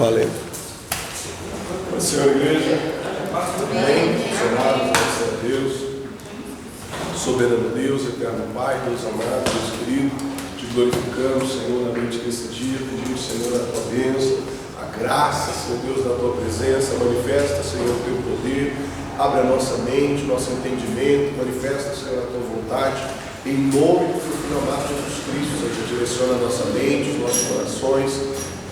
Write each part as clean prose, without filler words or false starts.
Valeu. Senhor igreja, amém. Senhor, graças a Deus, soberano Deus, eterno Pai, Deus amado, Deus querido, te glorificamos, Senhor, na noite desse dia, pedimos, Senhor, a tua bênção, a graça, Senhor Deus, da tua presença, manifesta, Senhor, o teu poder, abre a nossa mente, nosso entendimento, manifesta, Senhor, a tua vontade, em nome do teu filho amado Jesus Cristo, Senhor, direciona a nossa mente, os nossos corações,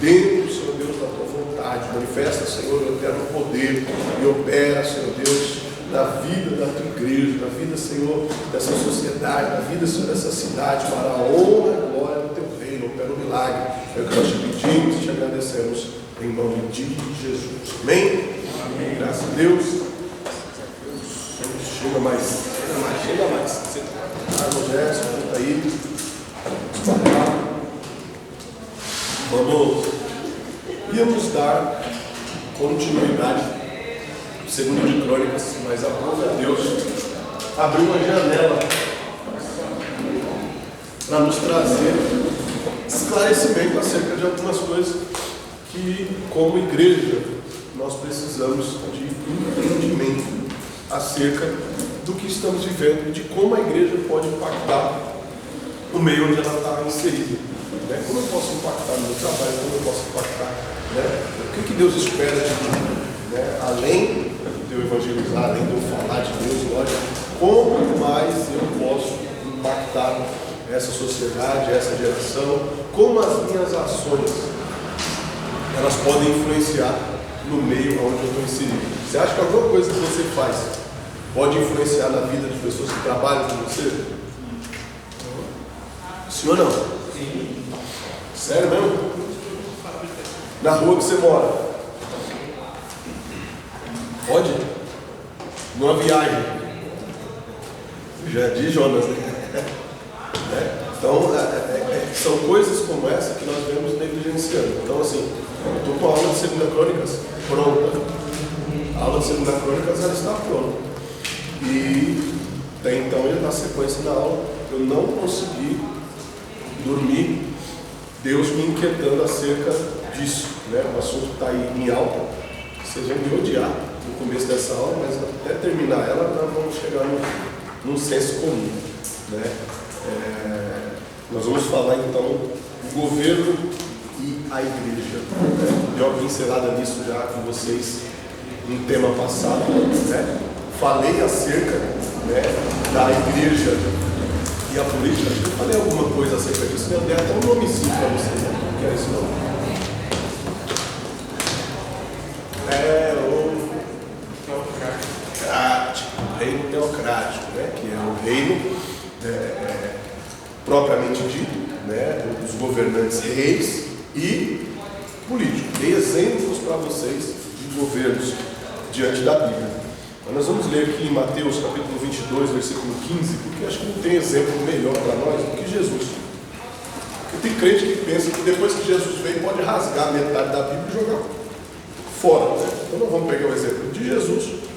dentro, Senhor Deus, da tua vontade, manifesta, Senhor, o eterno poder e opera, Senhor Deus, na vida da tua igreja, na vida, Senhor, dessa sociedade, na vida, Senhor, dessa cidade, para a honra e a glória do teu reino, opera o milagre. É o que nós te pedimos e te agradecemos em nome de Jesus. Amém? Amém. Graças a Deus. Chega mais. Jéssica, está aí. Íamos dar continuidade, segundo de Crônicas, mas a palavra de Deus abriu uma janela para nos trazer esclarecimento acerca de algumas coisas que, como igreja, nós precisamos de entendimento acerca do que estamos vivendo e de como a igreja pode impactar o meio onde ela está inserida. Como eu posso impactar no meu trabalho, como eu posso impactar, o que Deus espera de mim, além de eu evangelizar, além de eu falar de Deus, lógico, como mais eu posso impactar essa sociedade, essa geração, como as minhas ações elas podem influenciar no meio onde eu estou inserido. Você acha que alguma coisa que você faz pode influenciar na vida de pessoas que trabalham com você? Sim ou não? Sim. Sério mesmo? Na rua que você mora? Pode? Numa viagem? Já diz Jonas, né? Então, são coisas como essa que nós vemos negligenciando. Então, assim, eu estou com a aula de 2 Crônicas pronta. A aula de 2 Crônicas ela está pronta. E até então ele está sequência na aula. Eu não consegui dormir, Deus me inquietando acerca disso, O assunto está aí em alta. Vocês vão me odiar no começo dessa aula, mas até terminar ela, nós vamos chegar num senso comum, Nós vamos falar então do governo e a igreja. Dei uma pincelada nisso já com vocês no tema passado, Falei acerca da igreja e a política. Eu falei alguma coisa acerca disso, eu dei até um nomezinho para vocês, não quero isso não. O reino teocrático, que é o reino propriamente dito, dos governantes reis e políticos. Dei exemplos para vocês de governos diante da Bíblia. Mas nós vamos ler aqui em Mateus capítulo 22, versículo 15, porque acho que não tem exemplo melhor para nós do que Jesus. Porque tem crente que pensa que depois que Jesus veio pode rasgar metade da Bíblia e jogar fora. Então nós vamos pegar o exemplo de Jesus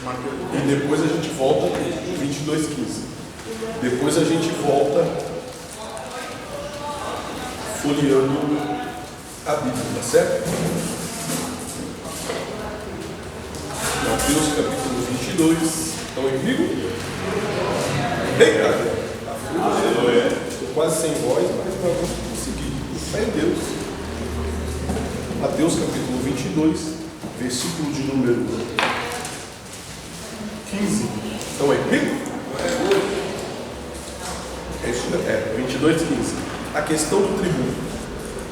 e depois a gente volta em 22, 15. Depois a gente volta folheando a Bíblia, tá certo? Mateus capítulo 22. Estão aí comigo? Bem, cara. Estou quase sem voz, mas nós vamos conseguir. Fé em Deus. Mateus capítulo 22, versículo de número 15. Estão aí comigo? É isso, 22, 15. A questão do tributo.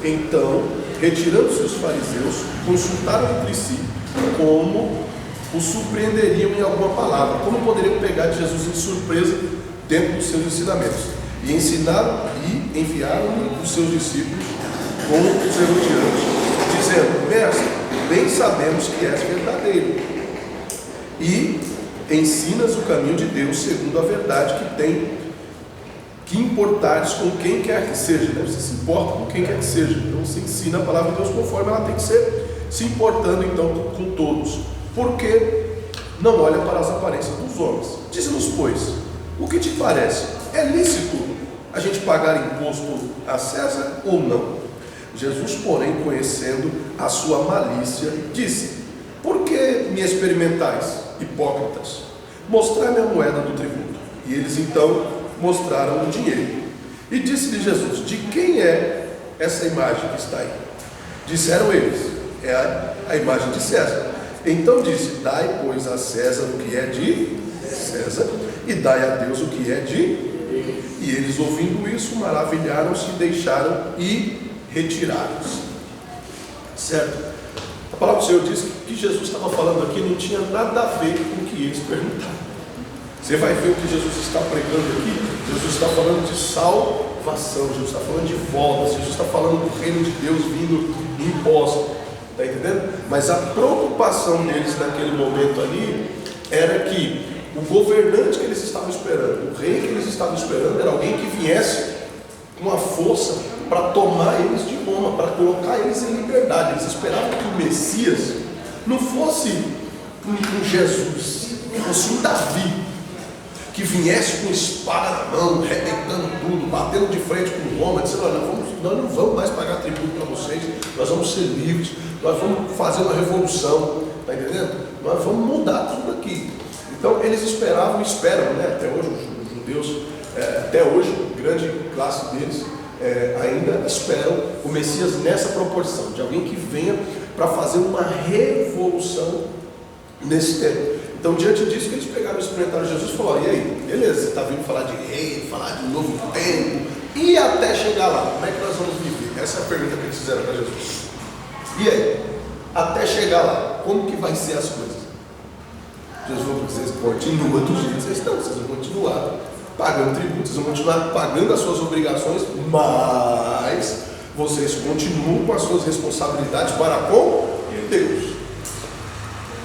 Então, retirando-se os fariseus, consultaram entre si como o surpreenderiam em alguma palavra, como poderiam pegar de Jesus em surpresa dentro dos seus ensinamentos. E ensinaram e enviaram os seus discípulos com os herodianos, dizendo: Mestre, bem sabemos que és verdadeiro e ensinas o caminho de Deus segundo a verdade que tem que importares com quem quer que seja. Você se importa com quem quer que seja. Então você ensina a palavra de Deus conforme ela tem que ser, se importando então com todos. Porque não olha para as aparências dos homens. Diz-nos, pois, o que te parece? É lícito a gente pagar imposto a César ou não? Jesus, porém, conhecendo a sua malícia, disse: por que me experimentais, hipócritas? Mostrai-me a moeda do tributo. E eles então mostraram o dinheiro. E disse-lhe Jesus: de quem é essa imagem que está aí? Disseram eles: é a imagem de César. Então disse: dai, pois, a César o que é de César, e dai a Deus o que é de. E eles, ouvindo isso, maravilharam-se, deixaram e retiraram-se. Certo? A palavra do Senhor diz que o que Jesus estava falando aqui não tinha nada a ver com o que eles perguntaram. Você vai ver o que Jesus está pregando aqui. Jesus está falando de salvação, Jesus está falando de volta, Jesus está falando do reino de Deus vindo em posse. Está entendendo? Mas a preocupação deles naquele momento ali era que o governante que eles estavam esperando, o rei que eles estavam esperando, era alguém que viesse com a força para tomar eles de Roma, para colocar eles em liberdade. Eles esperavam que o Messias não fosse um Jesus, que fosse um Davi, que viesse com espada na mão, arrebentando tudo, batendo de frente com Roma, dizendo: olha, nós não vamos mais pagar tributo para vocês, nós vamos ser livres, nós vamos fazer uma revolução, está entendendo? Nós vamos mudar tudo aqui. Então eles esperavam e esperam, né? Até hoje os judeus, até hoje, grande classe deles, ainda esperam o Messias nessa proporção, de alguém que venha para fazer uma revolução nesse tempo. Então, diante disso, que eles pegaram e experimentaram Jesus e falaram: e aí, beleza, você está vindo falar de rei, falar de novo tempo, e até chegar lá, como é que nós vamos viver? Essa é a pergunta que eles fizeram para Jesus. E aí, até chegar lá, como que vai ser as coisas? Jesus falou: vocês continuam do jeito que vocês estão, vocês vão continuar pagando tributos, vocês vão continuar pagando as suas obrigações, mas vocês continuam com as suas responsabilidades para com Deus.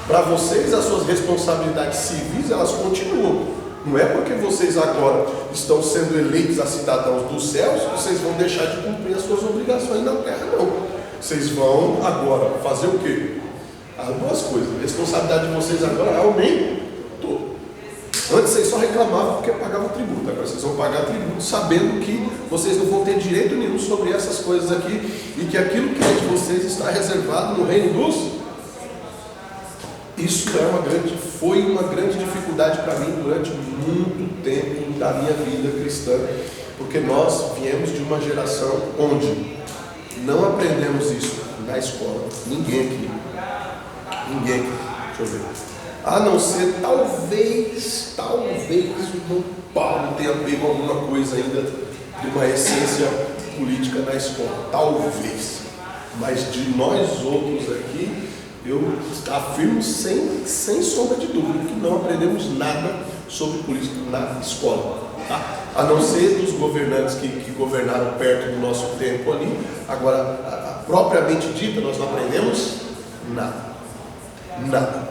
Para vocês, as suas responsabilidades civis, elas continuam. Não é porque vocês agora estão sendo eleitos a cidadãos dos céus que vocês vão deixar de cumprir as suas obrigações na terra, não. Vocês vão agora fazer o quê? As duas coisas. A responsabilidade de vocês agora aumentou. Antes vocês só reclamavam porque pagavam tributo. Agora vocês vão pagar tributo sabendo que vocês não vão ter direito nenhum sobre essas coisas aqui, e que aquilo que é de vocês está reservado no reino dos. Isso foi uma grande dificuldade para mim durante muito tempo da minha vida cristã, porque nós viemos de uma geração onde não aprendemos isso na escola. Ninguém aqui. Deixa eu ver. A não ser talvez o irmão Paulo tenha pego alguma coisa ainda de uma essência política na escola. Talvez. Mas de nós outros aqui, eu afirmo sem sombra de dúvida que não aprendemos nada sobre política na escola, tá? A não ser dos governantes que governaram perto do nosso tempo ali. Agora, propriamente dita, nós não aprendemos nada.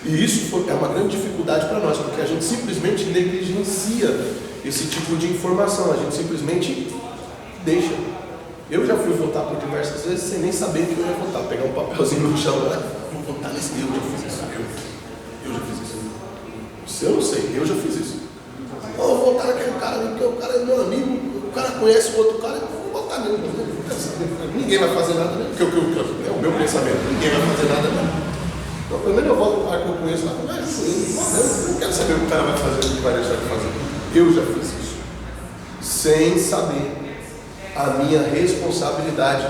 E isso é uma grande dificuldade para nós, porque a gente simplesmente negligencia esse tipo de informação, a gente simplesmente deixa. Eu já fui votar por diversas vezes sem nem saber que eu ia votar. Pegar um papelzinho no chão, vou votar nesse. Eu já fiz isso. Eu já fiz isso. Se eu não sei, eu já fiz isso. Vou votar naquele cara ali, porque o cara é meu amigo, o cara conhece o outro cara, eu vou votar nele. Ninguém vai fazer nada, né? Porque é o meu pensamento, ninguém vai fazer nada, né? Então, pelo menos eu voto no cara que eu conheço lá, mas eu não quero saber o que o cara vai fazer, o que vai deixar de fazer. Eu já fiz isso. Sem saber a minha responsabilidade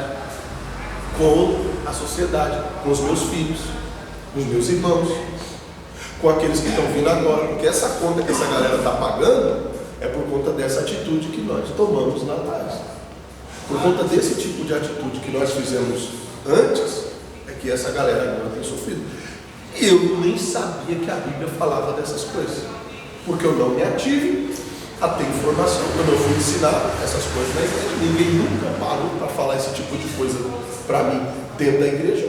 com a sociedade, com os meus filhos, com os meus irmãos, com aqueles que estão vindo agora, porque essa conta que essa galera está pagando é por conta dessa atitude que nós tomamos lá atrás. Por conta desse tipo de atitude que nós fizemos antes, é que essa galera agora tem sofrido. E eu nem sabia que a Bíblia falava dessas coisas, porque eu não me ative a ter informação. Quando eu fui ensinar essas coisas na igreja, ninguém nunca parou para falar esse tipo de coisa para mim dentro da igreja,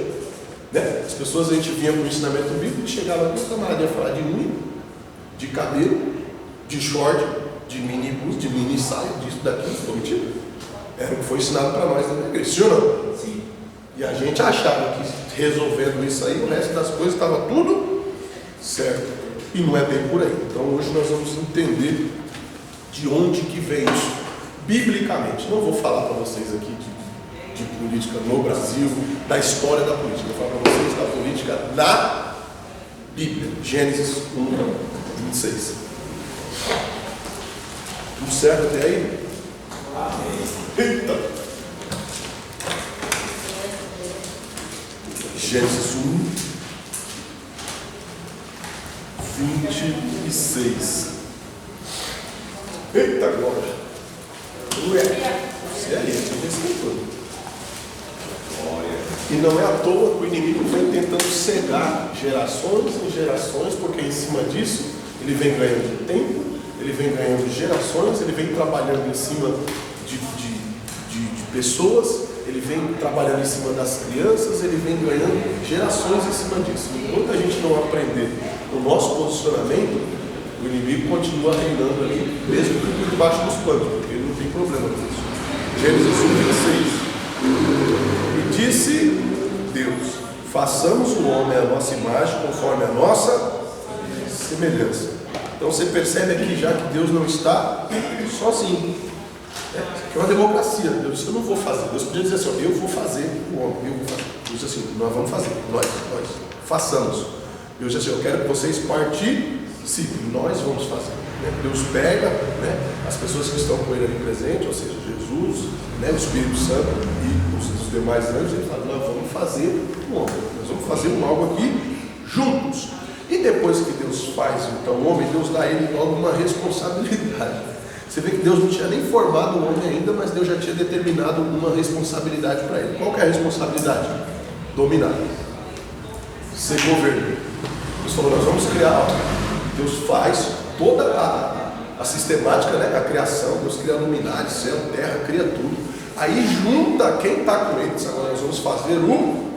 né? As pessoas, a gente vinha com o ensinamento bíblico e chegava aqui, o camarada ia falar de unha, de cabelo, de short, de mini blusa, de mini saia, disso, daquilo. Estou mentindo? Era o que foi ensinado para nós dentro da igreja, sim ou não? Sim. E a gente achava que resolvendo isso aí, o resto das coisas estava tudo certo, e não é bem por aí. Então hoje nós vamos entender de onde que vem isso biblicamente. Não vou falar para vocês aqui de política no Brasil, da história da política. Eu falo para vocês da política na Bíblia, Gênesis 1, 26. Tudo certo até aí? Amém. Eita! Gênesis 1, 26. Eita glória! Você é lindo, e não é à toa que o inimigo vem tentando cegar gerações em gerações, porque em cima disso ele vem ganhando tempo, ele vem ganhando gerações, ele vem trabalhando em cima de pessoas, ele vem trabalhando em cima das crianças, ele vem ganhando gerações em cima disso. Enquanto a gente não aprender o nosso posicionamento, o inimigo continua reinando ali, mesmo que por debaixo dos panos, porque ele não tem problema com isso. Gênesis 1, 26. E disse Deus: façamos o homem à nossa imagem, conforme a nossa semelhança. Então você percebe aqui já que Deus não está sozinho. Que é uma democracia. Deus disse: eu não vou fazer. Deus podia dizer assim: eu vou fazer o homem. Eu vou fazer. Deus disse assim: nós vamos fazer. Nós façamos. Deus disse assim: eu quero que vocês participem. Nós vamos fazer. Deus pega as pessoas que estão com ele ali presente, ou seja, Jesus, o Espírito Santo e os demais anjos, ele fala: nós vamos fazer um homem, nós vamos fazer um algo aqui juntos. E depois que Deus faz então o homem, Deus dá a ele logo uma responsabilidade. Você vê que Deus não tinha nem formado o homem ainda, mas Deus já tinha determinado uma responsabilidade para ele. Qual que é a responsabilidade? Dominar, ser governo. Deus falou: nós vamos criar algo. Deus faz toda a sistemática, a criação. Deus cria luminares, céu, terra, cria tudo. Aí junta quem está com ele. Agora nós vamos fazer um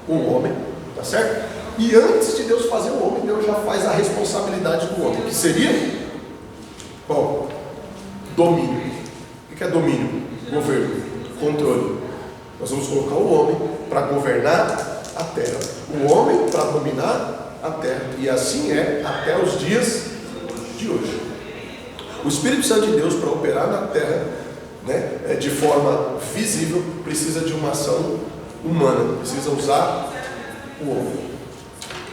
homem, tá certo? E antes de Deus fazer o homem, Deus já faz a responsabilidade do homem, que seria qual? Domínio. O que é domínio? Governo, controle. Nós vamos colocar o homem para governar a terra, o homem para dominar a terra, e assim é até os dias de hoje. O Espírito Santo de Deus, para operar na terra de forma visível, precisa de uma ação humana, precisa usar o homem.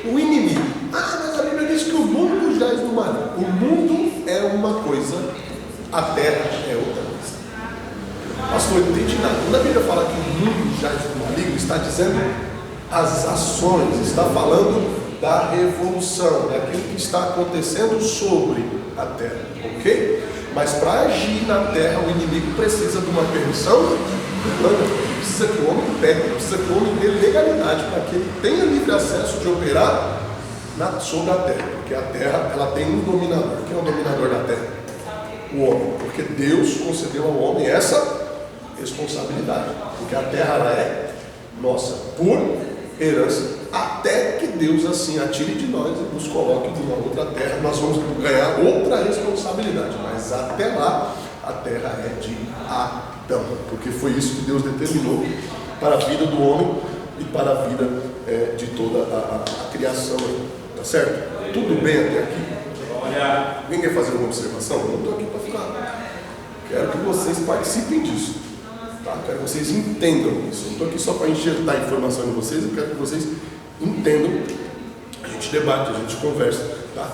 O inimigo: mas a Bíblia diz que o mundo jaz no maligno. O mundo é uma coisa, a terra é outra coisa. Pastor, não entendi nada. Quando a Bíblia fala que o mundo jaz no maligno, está dizendo as ações, está falando da revolução, daquilo que está acontecendo sobre a terra, ok? Mas para agir na terra, o inimigo precisa de uma permissão humana, precisa que o homem pegue, precisa que o homem dê legalidade para que ele tenha livre acesso de operar sobre a terra, porque a terra ela tem um dominador. Quem é o dominador da terra? O homem, porque Deus concedeu ao homem essa responsabilidade, porque a terra ela é nossa por herança, até que Deus assim a tire de nós e nos coloque numa outra terra. Nós vamos ganhar outra responsabilidade, mas até lá a terra é de Adão, porque foi isso que Deus determinou para a vida do homem e para a vida de toda a criação, tá certo? Tudo bem até aqui? Alguém quer fazer alguma observação? Eu não estou aqui para ficar. Quero que vocês participem disso, tá? Quero que vocês entendam isso. Eu não estou aqui só para injetar informação em vocês, eu quero que vocês entendam. A gente debate, a gente conversa, tá?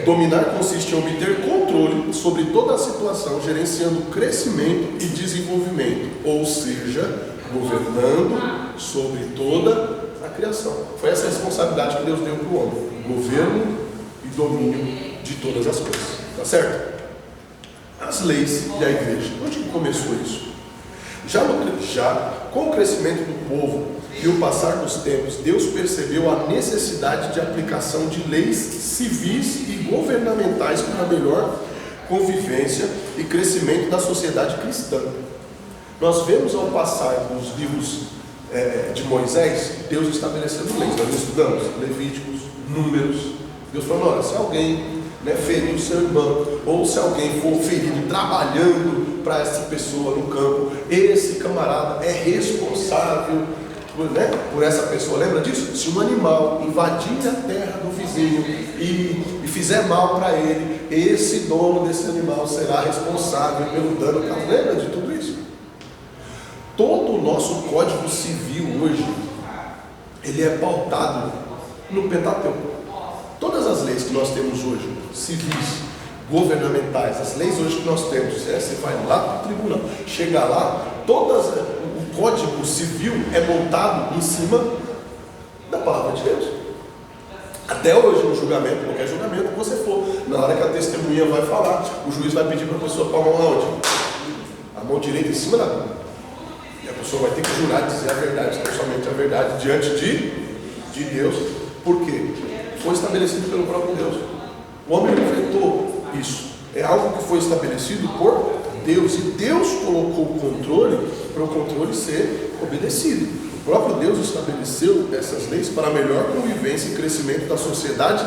Dominar consiste em obter controle sobre toda a situação, gerenciando crescimento e desenvolvimento, ou seja, governando sobre toda a criação. Foi essa a responsabilidade que Deus deu para o homem: governo e domínio de todas as coisas, tá certo? As leis e a igreja, onde começou isso? Já com o crescimento do povo e o passar dos tempos, Deus percebeu a necessidade de aplicação de leis civis e governamentais para a melhor convivência e crescimento da sociedade cristã. Nós vemos ao passar dos livros de Moisés, Deus estabelecendo leis. Nós estudamos Levíticos, Números. Deus falou: olha, se alguém ferir o seu irmão, ou se alguém for ferido trabalhando para essa pessoa no campo, esse camarada é responsável por essa pessoa. Lembra disso? Se um animal invadir a terra do vizinho e fizer mal para ele, esse dono desse animal será responsável pelo dano causado. Lembra de tudo isso? Todo o nosso Código Civil hoje, ele é pautado no Pentateuco. Todas as leis que nós temos hoje, civis, governamentais, as leis hoje que nós temos, você vai lá para o tribunal, chega lá, o Código Civil é montado em cima da palavra de Deus. Até hoje, no julgamento, qualquer julgamento que você for, na hora que a testemunha vai falar, o juiz vai pedir para a pessoa pôr a mão aonde? A mão direita em cima da Bíblia. E a pessoa vai ter que jurar dizer a verdade, tão somente a verdade, diante de Deus. Por quê? Foi estabelecido pelo próprio Deus. O homem não inventou isso. É algo que foi estabelecido por Deus. E Deus colocou o controle para o controle ser obedecido. O próprio Deus estabeleceu essas leis para a melhor convivência e crescimento da sociedade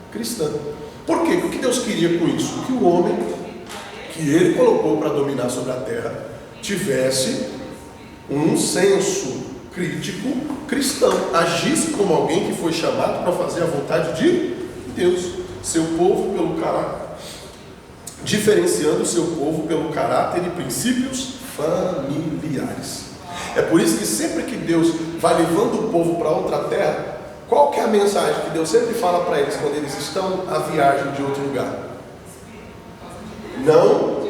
cristã. Por quê? O que Deus queria com isso? Que o homem, que Ele colocou para dominar sobre a terra, tivesse um senso crítico cristão, agisse como alguém que foi chamado para fazer a vontade de Deus, seu povo pelo caráter, diferenciando o seu povo pelo caráter e princípios familiares. É por isso que sempre que Deus vai levando o povo para outra terra, qual que é a mensagem que Deus sempre fala para eles quando eles estão à viagem de outro lugar? Não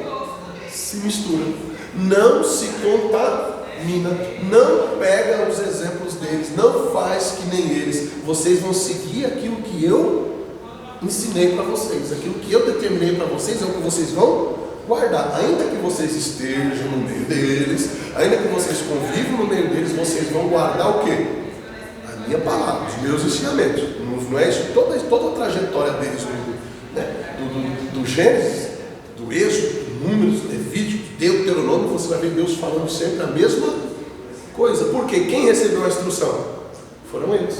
se mistura, não se contamina, não pega os exemplos deles, não faz que nem eles. Vocês vão seguir aquilo que eu ensinei para vocês, aquilo que eu determinei para vocês é o que vocês vão guardar. Ainda que vocês estejam no meio deles, ainda que vocês convivam no meio deles, vocês vão guardar o quê? A minha palavra, os meus ensinamentos. Não é isso? Toda a trajetória deles, do Gênesis, do Êxodo, do Números, do Levítico, do Deuteronômio, você vai ver Deus falando sempre a mesma coisa. Porque quem recebeu a instrução? Foram eles.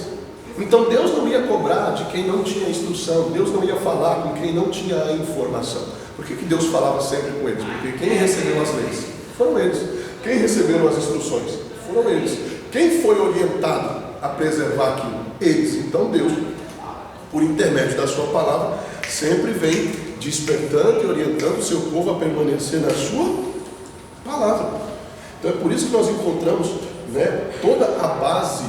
Então Deus não ia cobrar de quem não tinha instrução, Deus não ia falar com quem não tinha a informação. Por que Deus falava sempre com eles? Porque quem recebeu as leis? Foram eles. Quem receberam as instruções? Foram eles. Quem foi orientado a preservar aquilo? Eles. Então Deus, por intermédio da sua palavra, sempre vem despertando e orientando o seu povo a permanecer na sua palavra. Então é por isso que nós encontramos, toda a base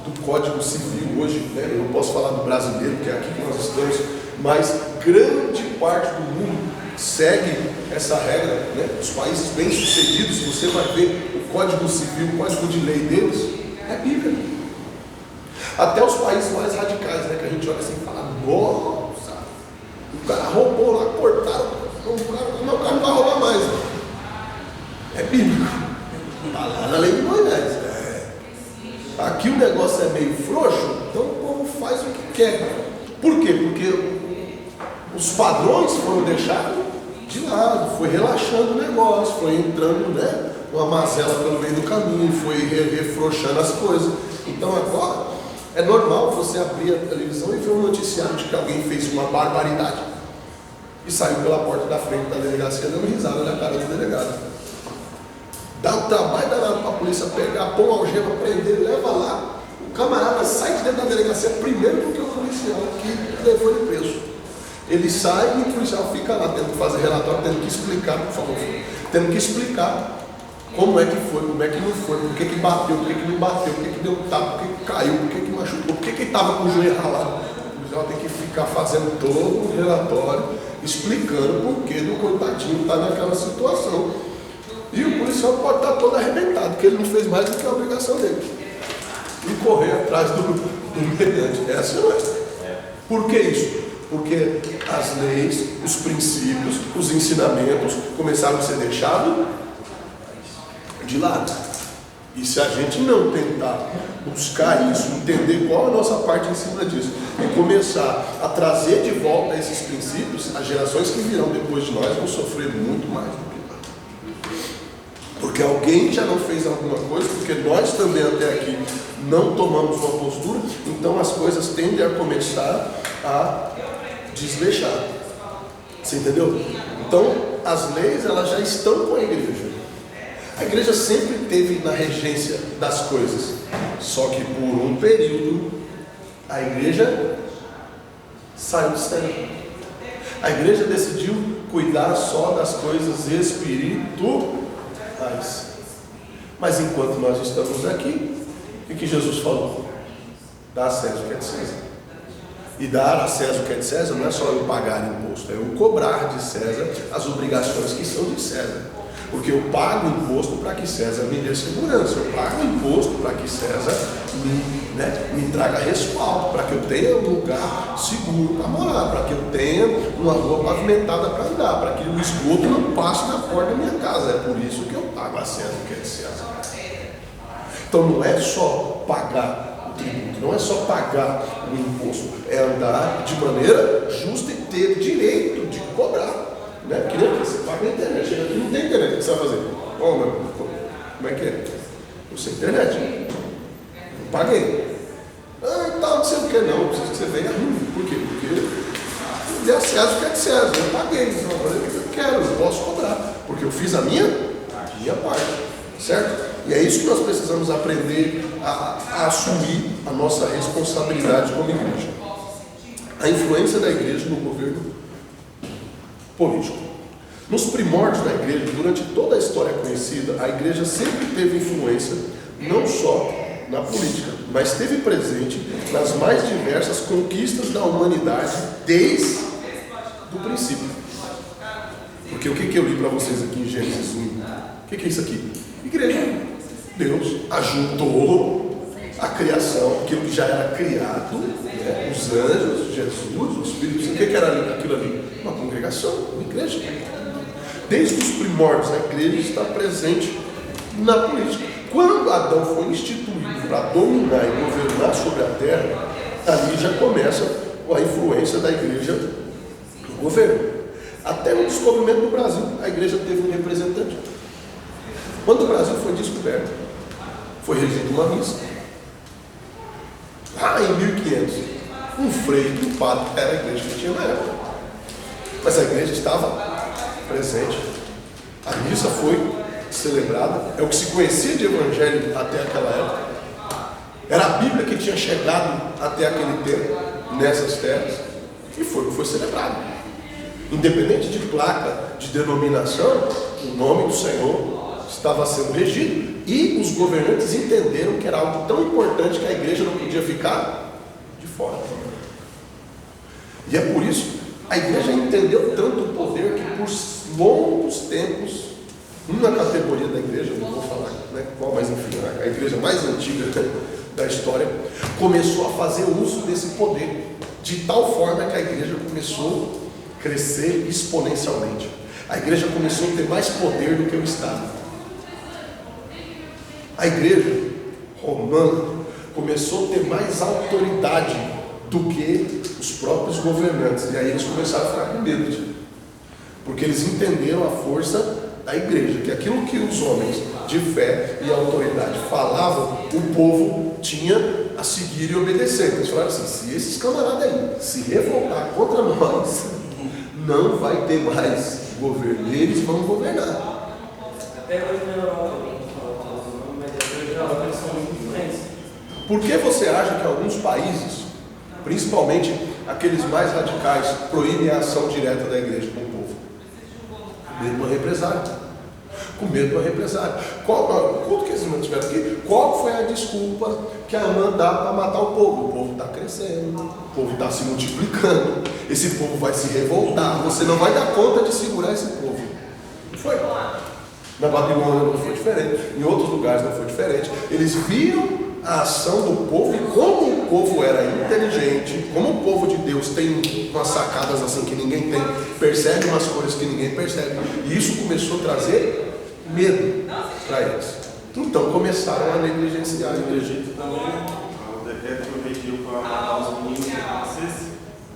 do Código Civil hoje, eu não posso falar do brasileiro, que é aqui que nós estamos, mas grande parte do mundo segue essa regra, Os países bem-sucedidos, você vai ver o Código Civil, o Código de Lei deles, é Bíblia. Até os países mais radicais, que a gente olha assim e fala, nossa, o cara roubou lá, cortaram, o cara não vai roubar mais. É bíblico. Está lá na lei de Moisés. Aqui o negócio é meio frouxo, então o povo faz o que quer. Por quê? Porque os padrões foram deixados de lado, foi relaxando o negócio, foi entrando, uma mazela pelo meio do caminho, foi refrouxando as coisas. Então agora é normal você abrir a televisão e ver um noticiário de que alguém fez uma barbaridade e saiu pela porta da frente da delegacia dando risada na cara do delegado. Dá um trabalho danado para a polícia pegar, pôr uma algema, prender, leva lá, o camarada sai de dentro da delegacia primeiro do que o policial que levou ele preso. Ele sai e o policial fica lá, tendo que fazer relatório, tendo que explicar, por favor, tendo que explicar como é que foi, como é que não foi, por que bateu, por que não bateu, por que deu tapa, por que caiu, por que machucou, por que estava com o joelho ralado. O policial tem que ficar fazendo todo o relatório, explicando por que do coitadinho está naquela situação. E o policial pode estar todo arrebentado, porque ele não fez mais do que a obrigação dele. E correr atrás do mediante. É assim, não é? Por que isso? Porque as leis, os princípios, os ensinamentos começaram a ser deixados de lado. E se a gente não tentar buscar isso, entender qual é a nossa parte em cima disso, e começar a trazer de volta esses princípios, as gerações que virão depois de nós vão sofrer muito mais do que nós. Porque alguém já não fez alguma coisa, porque nós também até aqui não tomamos uma postura, então as coisas tendem a começar a desleixar. Você entendeu? Então as leis elas já estão com a igreja. A igreja sempre esteve na regência das coisas, só que por um período a igreja saiu do céu. A igreja decidiu cuidar só das coisas espirituais. Mas enquanto nós estamos aqui, o que Jesus falou? Dá a César o que é de César. E dar a César o que é de César não é só eu pagar imposto, é eu cobrar de César as obrigações que são de César. Porque eu pago imposto para que César me dê segurança, eu pago imposto para que César me traga respaldo, para que eu tenha um lugar seguro para morar, para que eu tenha uma rua pavimentada para andar, para que o esgoto não passe na porta da minha casa. É por isso que eu pago a César o que é de César. Então não é só pagar o tributo, não é só pagar o imposto, é andar de maneira justa e ter direito de cobrar. Que nem você paga na internet, chega aqui não tem internet, o que você vai fazer? Como é que é? Eu sei internet, não paguei. Não sei o que não, preciso que você venha. Por quê? Porque eu dei a César o que é de César, eu paguei, então eu falei o que eu quero, eu posso cobrar, porque eu fiz a minha parte, certo? E é isso que nós precisamos aprender a assumir a nossa responsabilidade como igreja. A influência da igreja no governo político. Nos primórdios da igreja, durante toda a história conhecida, a igreja sempre teve influência, não só na política, mas esteve presente nas mais diversas conquistas da humanidade desde o princípio. Porque o que eu li para vocês aqui em Gênesis 1? O que é isso aqui? Igreja. Deus ajuntou a criação, aquilo que já era criado, os anjos, Jesus, o Espírito Santo. O que era aquilo ali? Uma congregação, uma igreja. Desde os primórdios, a igreja está presente na política. Quando Adão foi instituído para dominar e governar sobre a terra, ali já começa a influência da igreja no governo. Até no descobrimento do Brasil, a igreja teve um representante. Quando o Brasil foi descoberto, foi regida uma missa. Lá em 1500, um frei e um padre era a igreja que tinha na época. Mas a igreja estava presente. A missa foi celebrada. É o que se conhecia de evangelho até aquela época. Era a Bíblia que tinha chegado até aquele tempo, nessas terras, e foi celebrado. Independente de placa, de denominação, o nome do Senhor estava sendo regido. E os governantes entenderam que era algo tão importante que a igreja não podia ficar de fora. E é por isso a igreja entendeu tanto o poder que por longos tempos, uma categoria da igreja, não vou falar qual, mas enfim, a igreja mais antiga da história, começou a fazer uso desse poder, de tal forma que a igreja começou a crescer exponencialmente. A igreja começou a ter mais poder do que o Estado. A igreja romana começou a ter mais autoridade do que os próprios governantes. E aí eles começaram a ficar com medo, porque eles entenderam a força da igreja, que aquilo que os homens de fé e autoridade falavam, o povo tinha a seguir e obedecer. Eles falaram assim: se esses camaradas aí se revoltar contra nós, não vai ter mais governo, eles vão governar. Até hoje na Europa, eles são muito influentes. Por que você acha que alguns países, principalmente aqueles mais radicais, proíbem a ação direta da igreja com o povo? Com medo de uma represália. Com medo de uma represália. Quanto que esses irmãos tiveram aqui? Qual foi a desculpa que a irmã dá para matar o povo? O povo está crescendo, o povo está se multiplicando, esse povo vai se revoltar, você não vai dar conta de segurar esse povo. Não foi? Na Babilônia não foi diferente, em outros lugares não foi diferente. Eles viram a ação do povo e como o povo era inteligente, como o povo de Deus tem umas sacadas assim que ninguém tem, percebe umas coisas que ninguém percebe, e isso começou a trazer medo para eles. Então começaram a negligenciar a igreja. O decreto permitiu para matar os meninos que nascessem,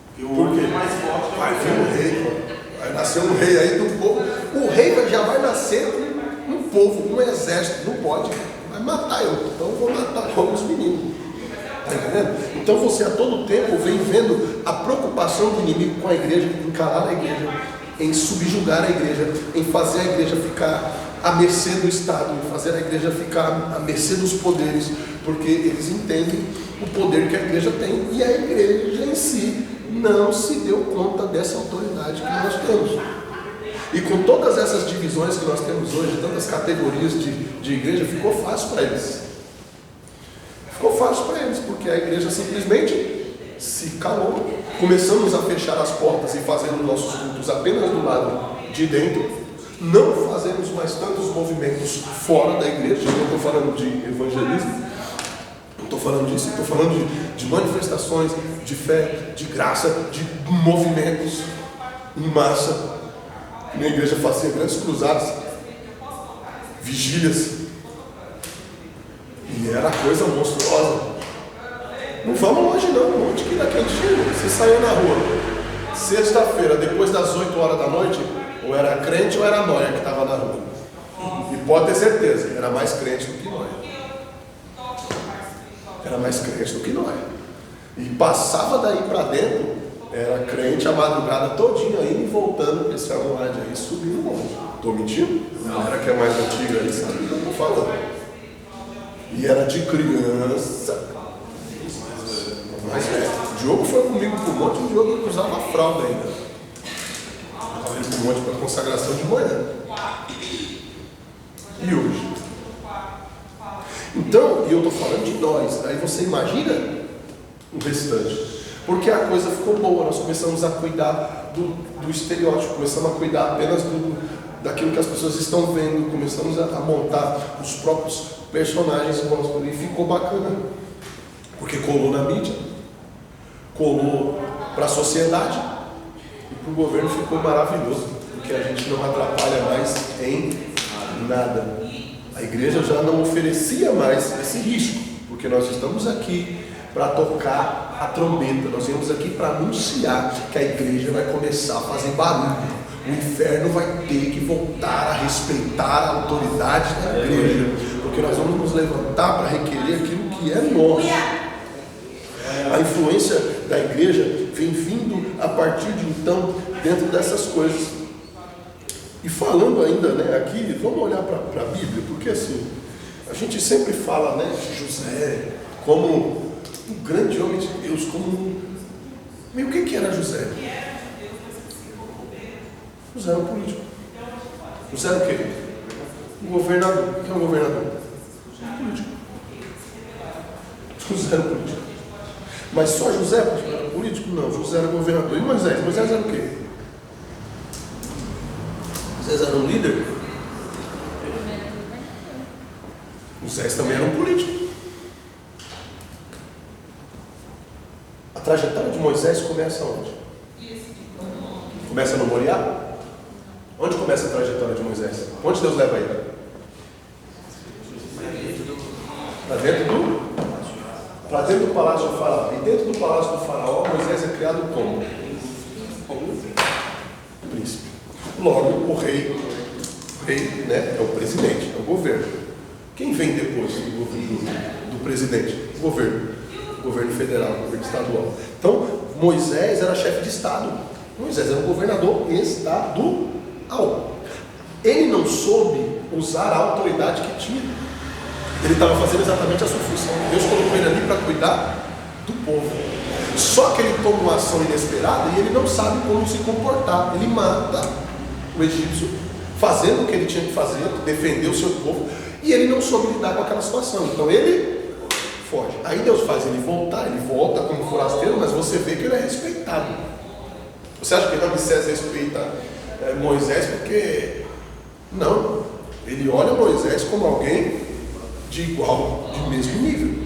porque o Por quê? homem mais forte Vai vir um rei, vai nascer um rei aí do povo. O rei já vai nascer com um povo, um exército, não pode, vai matar eu, então eu vou matar como os meninos. Está entendendo? Então você a todo tempo vem vendo a preocupação do inimigo com a igreja, em calar a igreja, em subjugar a igreja, em fazer a igreja ficar à mercê do Estado, em fazer a igreja ficar à mercê dos poderes, porque eles entendem o poder que a igreja tem, e a igreja em si não se deu conta dessa autoridade que nós temos. E com todas essas divisões que nós temos hoje, tantas categorias de igreja, ficou fácil para eles. Ficou fácil para eles, porque a igreja simplesmente se calou. Começamos a fechar as portas e fazendo nossos cultos apenas do lado de dentro. Não fazemos mais tantos movimentos fora da igreja. Eu não estou falando de evangelismo, não estou falando disso, estou falando de manifestações, de fé, de graça, de movimentos em massa. Na igreja fazia grandes cruzadas, vigílias, e era coisa monstruosa. Não vamos longe não, onde que naquele dia você saiu na rua, sexta-feira, depois das 8 horas da noite, ou era crente ou era nóia que estava na rua. E pode ter certeza, era mais crente do que nóia. Era mais crente do que nóia. E passava daí para dentro, era crente a madrugada todinha aí, voltando para esse almohade aí, subindo o monte. Estou mentindo? A galera que é mais antiga aí sabe o que eu estou falando. E era de criança. Mas o Diogo foi comigo pro monte, o Diogo usava a fralda ainda. Eu falei pro monte para consagração de manhã. E hoje? Então, e eu estou falando de nós, aí você imagina o restante. Porque a coisa ficou boa, nós começamos a cuidar do estereótipo, começamos a cuidar apenas daquilo que as pessoas estão vendo, começamos a montar os próprios personagens e ficou bacana. Porque colou na mídia, colou para a sociedade e para o governo ficou maravilhoso, porque a gente não atrapalha mais em nada. A igreja já não oferecia mais esse risco, porque nós estamos aqui para tocar a trombeta, nós viemos aqui para anunciar que a igreja vai começar a fazer barulho. O inferno vai ter que voltar a respeitar a autoridade da igreja, porque nós vamos nos levantar para requerer aquilo que é nosso. A influência da igreja vem vindo a partir de então dentro dessas coisas. E falando ainda, né, aqui, vamos olhar para a Bíblia, porque assim, a gente sempre fala, né, de José como um grande homem de Deus, como... E o que era José? José era um político. José era o quê? Um governador. O que é um governador? Um político. José era um político. Mas só José era político? Não, José era governador. E Moisés? Moisés era o quê? Moisés era um líder? Moisés também era um político. A trajetória de Moisés começa onde? Começa no Moriá? Onde começa a trajetória de Moisés? Onde Deus leva ele? Para dentro do palácio do faraó. E dentro do palácio do faraó, Moisés é criado como? Príncipe. Logo, o rei, né, é o presidente, é o governo. Quem vem depois do presidente? O governo federal, o governo estadual. Então, Moisés era chefe de estado. Moisés era um governador estadual. Ele não soube usar a autoridade que tinha. Ele estava fazendo exatamente a sua função. Deus colocou ele ali para cuidar do povo. Só que ele toma uma ação inesperada e ele não sabe como se comportar. Ele mata o egípcio, fazendo o que ele tinha que fazer, defender o seu povo, e ele não soube lidar com aquela situação. Então ele foge. Aí Deus faz ele voltar, ele volta como forasteiro, mas você vê que ele é respeitado. Você acha que Ramsés respeita Moisés porque... Não. Ele olha Moisés como alguém de igual, de mesmo nível.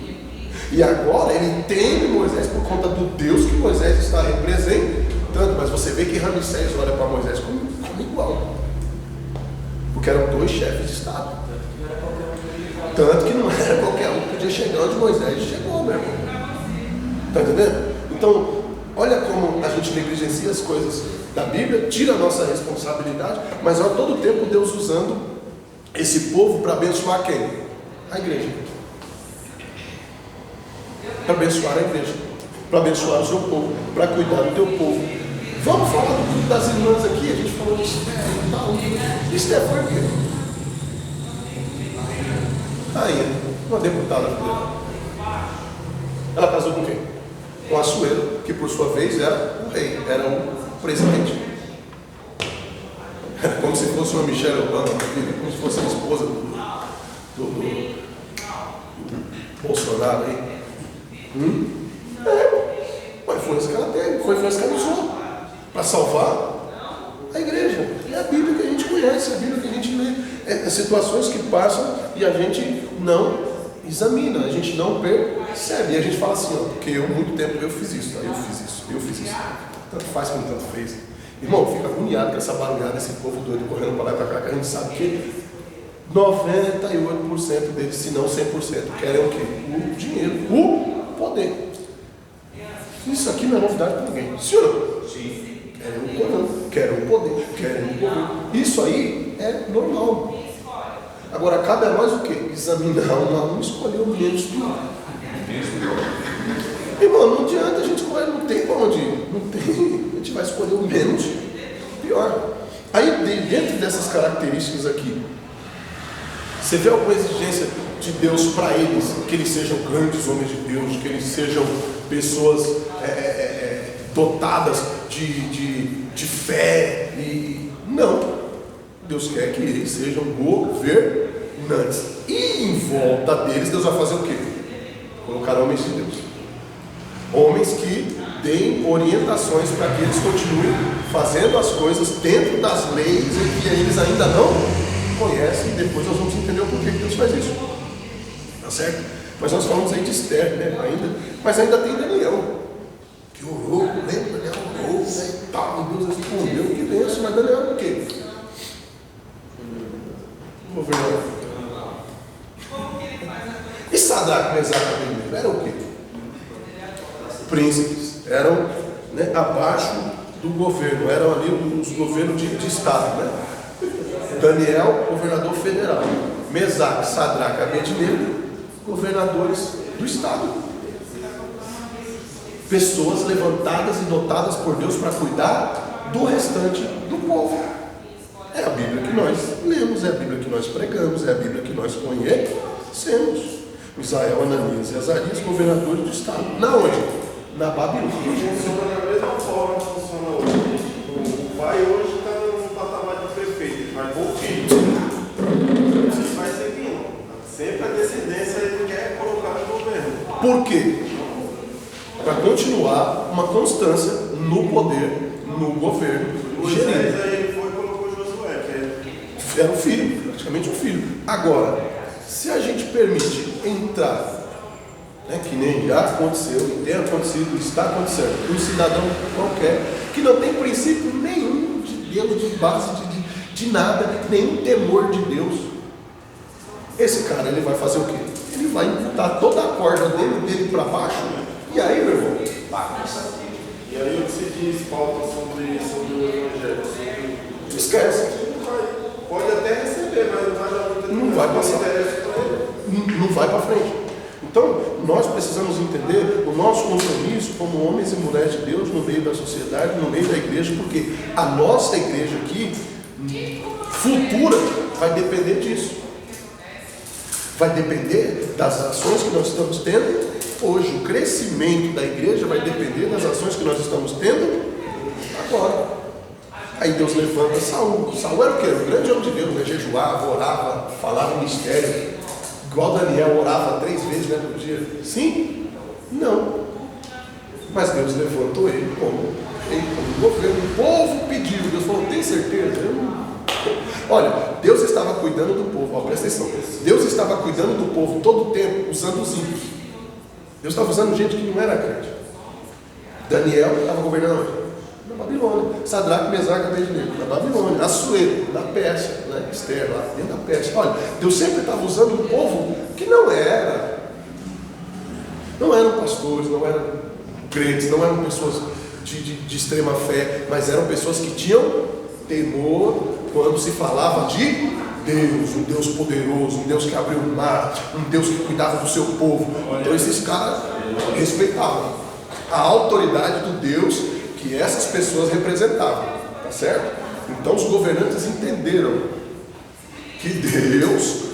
E agora ele teme Moisés por conta do Deus que Moisés está representando. Mas você vê que Ramsés olha para Moisés como igual. Porque eram dois chefes de estado. Tanto que não era qualquer um que podia chegar onde Moisés chegou, meu irmão. Está entendendo? Então, olha como a gente negligencia as coisas da Bíblia, tira a nossa responsabilidade, mas olha todo o tempo Deus usando esse povo para abençoar quem? A igreja. Para abençoar a igreja, para abençoar o seu povo, para cuidar do teu povo. Vamos falar do culto das irmãs aqui. A gente falou de Esther e tal. Esther foi o quê? Rainha, uma deputada federal. Ela casou com quem? Com Assuero, que por sua vez era o rei, era o presidente. Era fosse uma Michelle Obama, como se fosse a esposa do Bolsonaro aí. Mas foi isso que ela teve, foi isso que ela usou para salvar a igreja. É a Bíblia que a gente conhece, é a Bíblia que a gente lê. É situações que passam e a gente não examina, a gente não percebe. E a gente fala assim, ó, porque eu, muito tempo, eu fiz isso. Tanto faz como tanto fez. Irmão, fica agoniado com essa barulhada, esse povo doido correndo para lá e para cá, que a gente sabe que 98% deles, se não 100%, querem o quê? O dinheiro, o poder. Isso aqui não é novidade para ninguém. Senhor? Sim. Querem o poder, querem o governo. Isso aí é normal. Agora, cabe a nós o quê? Examinar um a um, escolher o menos pior. Irmão, não adianta a gente escolher, não tem para onde ir. Não tem, a gente vai escolher o menos pior. Aí, dentro dessas características aqui, você vê alguma exigência de Deus para eles, que eles sejam grandes homens de Deus, que eles sejam pessoas dotadas de fé? Não. Deus quer que eles sejam governantes. E em volta deles, Deus vai fazer o quê? Colocar homens de Deus. Homens que deem orientações para que eles continuem fazendo as coisas dentro das leis em que eles ainda não conhecem. E depois nós vamos entender o porquê que Deus faz isso. Tá certo? Mas nós falamos aí de Esther, né? Mas ainda tem Daniel, que orou, lembra? Daniel orou, né? E tal, e Deus respondeu, que benção. Mas Daniel era o quê? Governador. E Sadraque, Mesaque e Abednego era o quê? Príncipes. Eram, né, abaixo do governo, eram ali os governos de estado, né? Daniel, governador federal. Mesaque, Sadraque e Abednego, governadores do estado. Pessoas levantadas e dotadas por Deus para cuidar do restante do povo. É a Bíblia que nós lemos, é a Bíblia que nós pregamos, é a Bíblia que nós conhecemos. Misael, Ananias e Azarias, governadores do estado. Na onde? Na Babilônia. Funciona da mesma forma que funciona hoje. O pai hoje está no patamar de prefeito, ele vai voltar. Ele vai seguindo. Sempre a descendência ele quer colocar no governo. Por quê? Para continuar uma constância no poder, no governo. Moisés aí ele foi e colocou Josué, que era um filho, praticamente um filho. Agora, se a gente permite entrar, né, que nem já aconteceu, tem acontecido, está acontecendo, um cidadão qualquer, que não tem princípio nenhum de Deus, de base, de nada, nenhum temor de Deus, esse cara, ele vai fazer o quê? Ele vai imputar toda a corda dele para baixo, e aí, meu irmão, e aí o que se diz, pauta sobre o evangelho? esquece. Pode até receber, mas não vai passar. Não vai para frente. Então, nós precisamos entender o nosso compromisso como homens e mulheres de Deus no meio da sociedade, no meio da igreja, porque a nossa igreja aqui, futura, vai depender disso. Vai depender das ações que nós estamos tendo hoje. O crescimento da igreja vai depender das ações que nós estamos tendo agora. Aí Deus levanta Saul. Saul era o quê? Um grande homem de Deus, né? Jejuava, orava, falava mistério. Igual Daniel orava 3 vezes, né, por dia. Sim? Não. Mas Deus levantou ele como governo. O povo pediu. Deus falou, tem certeza? Olha, Deus estava cuidando do povo. Ó, presta atenção. Deus estava cuidando do povo todo o tempo, usando os ímpios. Deus estava usando gente que não era crente. Daniel estava governando onde? Na Babilônia. Sadraque, Mesaque e Abednego, na Babilônia. Assuero, na Pérsia, né? Esther, lá dentro da Pérsia. Olha, Deus sempre estava usando um povo que não eram pastores, não eram crentes, não eram pessoas de extrema fé, mas eram pessoas que tinham temor quando se falava de Deus, um Deus poderoso, um Deus que abriu o mar, um Deus que cuidava do seu povo. Então esses caras respeitavam a autoridade do Deus que essas pessoas representavam, tá certo? Então os governantes entenderam que Deus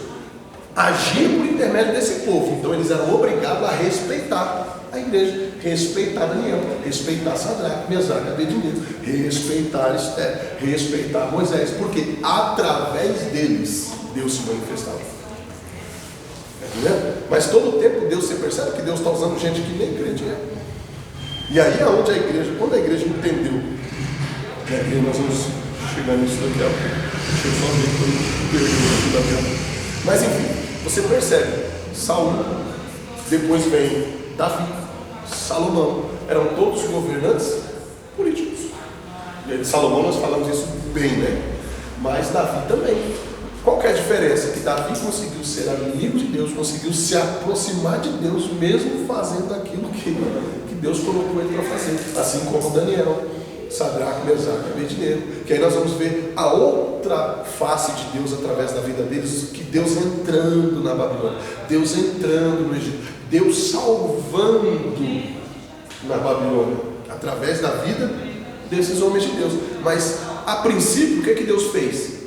agia por intermédio desse povo. Então eles eram obrigados a respeitar a igreja, respeitar Daniel, respeitar Sadraque, Mesaque, Abednego, respeitar Esther, respeitar Moisés, porque através deles Deus se manifestava. Entendeu? Mas todo o tempo Deus, você percebe que Deus está usando gente que nem crente é. E aí é onde a igreja, quando a igreja entendeu, e aí nós vamos chegar nisso daqui a pouco. Deixa eu só ver que eu perdi da minha. Mas enfim, você percebe, Saul, depois vem Davi, Salomão, eram todos governantes políticos. E aí de Salomão nós falamos isso bem, né? Mas Davi também. Qual que é a diferença? Que Davi conseguiu ser amigo de Deus, conseguiu se aproximar de Deus, mesmo fazendo aquilo que Deus colocou ele para fazer, assim como Daniel, Sadraque, Mesaque, Abednego. Que aí nós vamos ver a outra face de Deus através da vida deles, que Deus entrando na Babilônia, Deus entrando no Egito, Deus salvando na Babilônia, através da vida desses homens de Deus. Mas a princípio, o que Deus fez?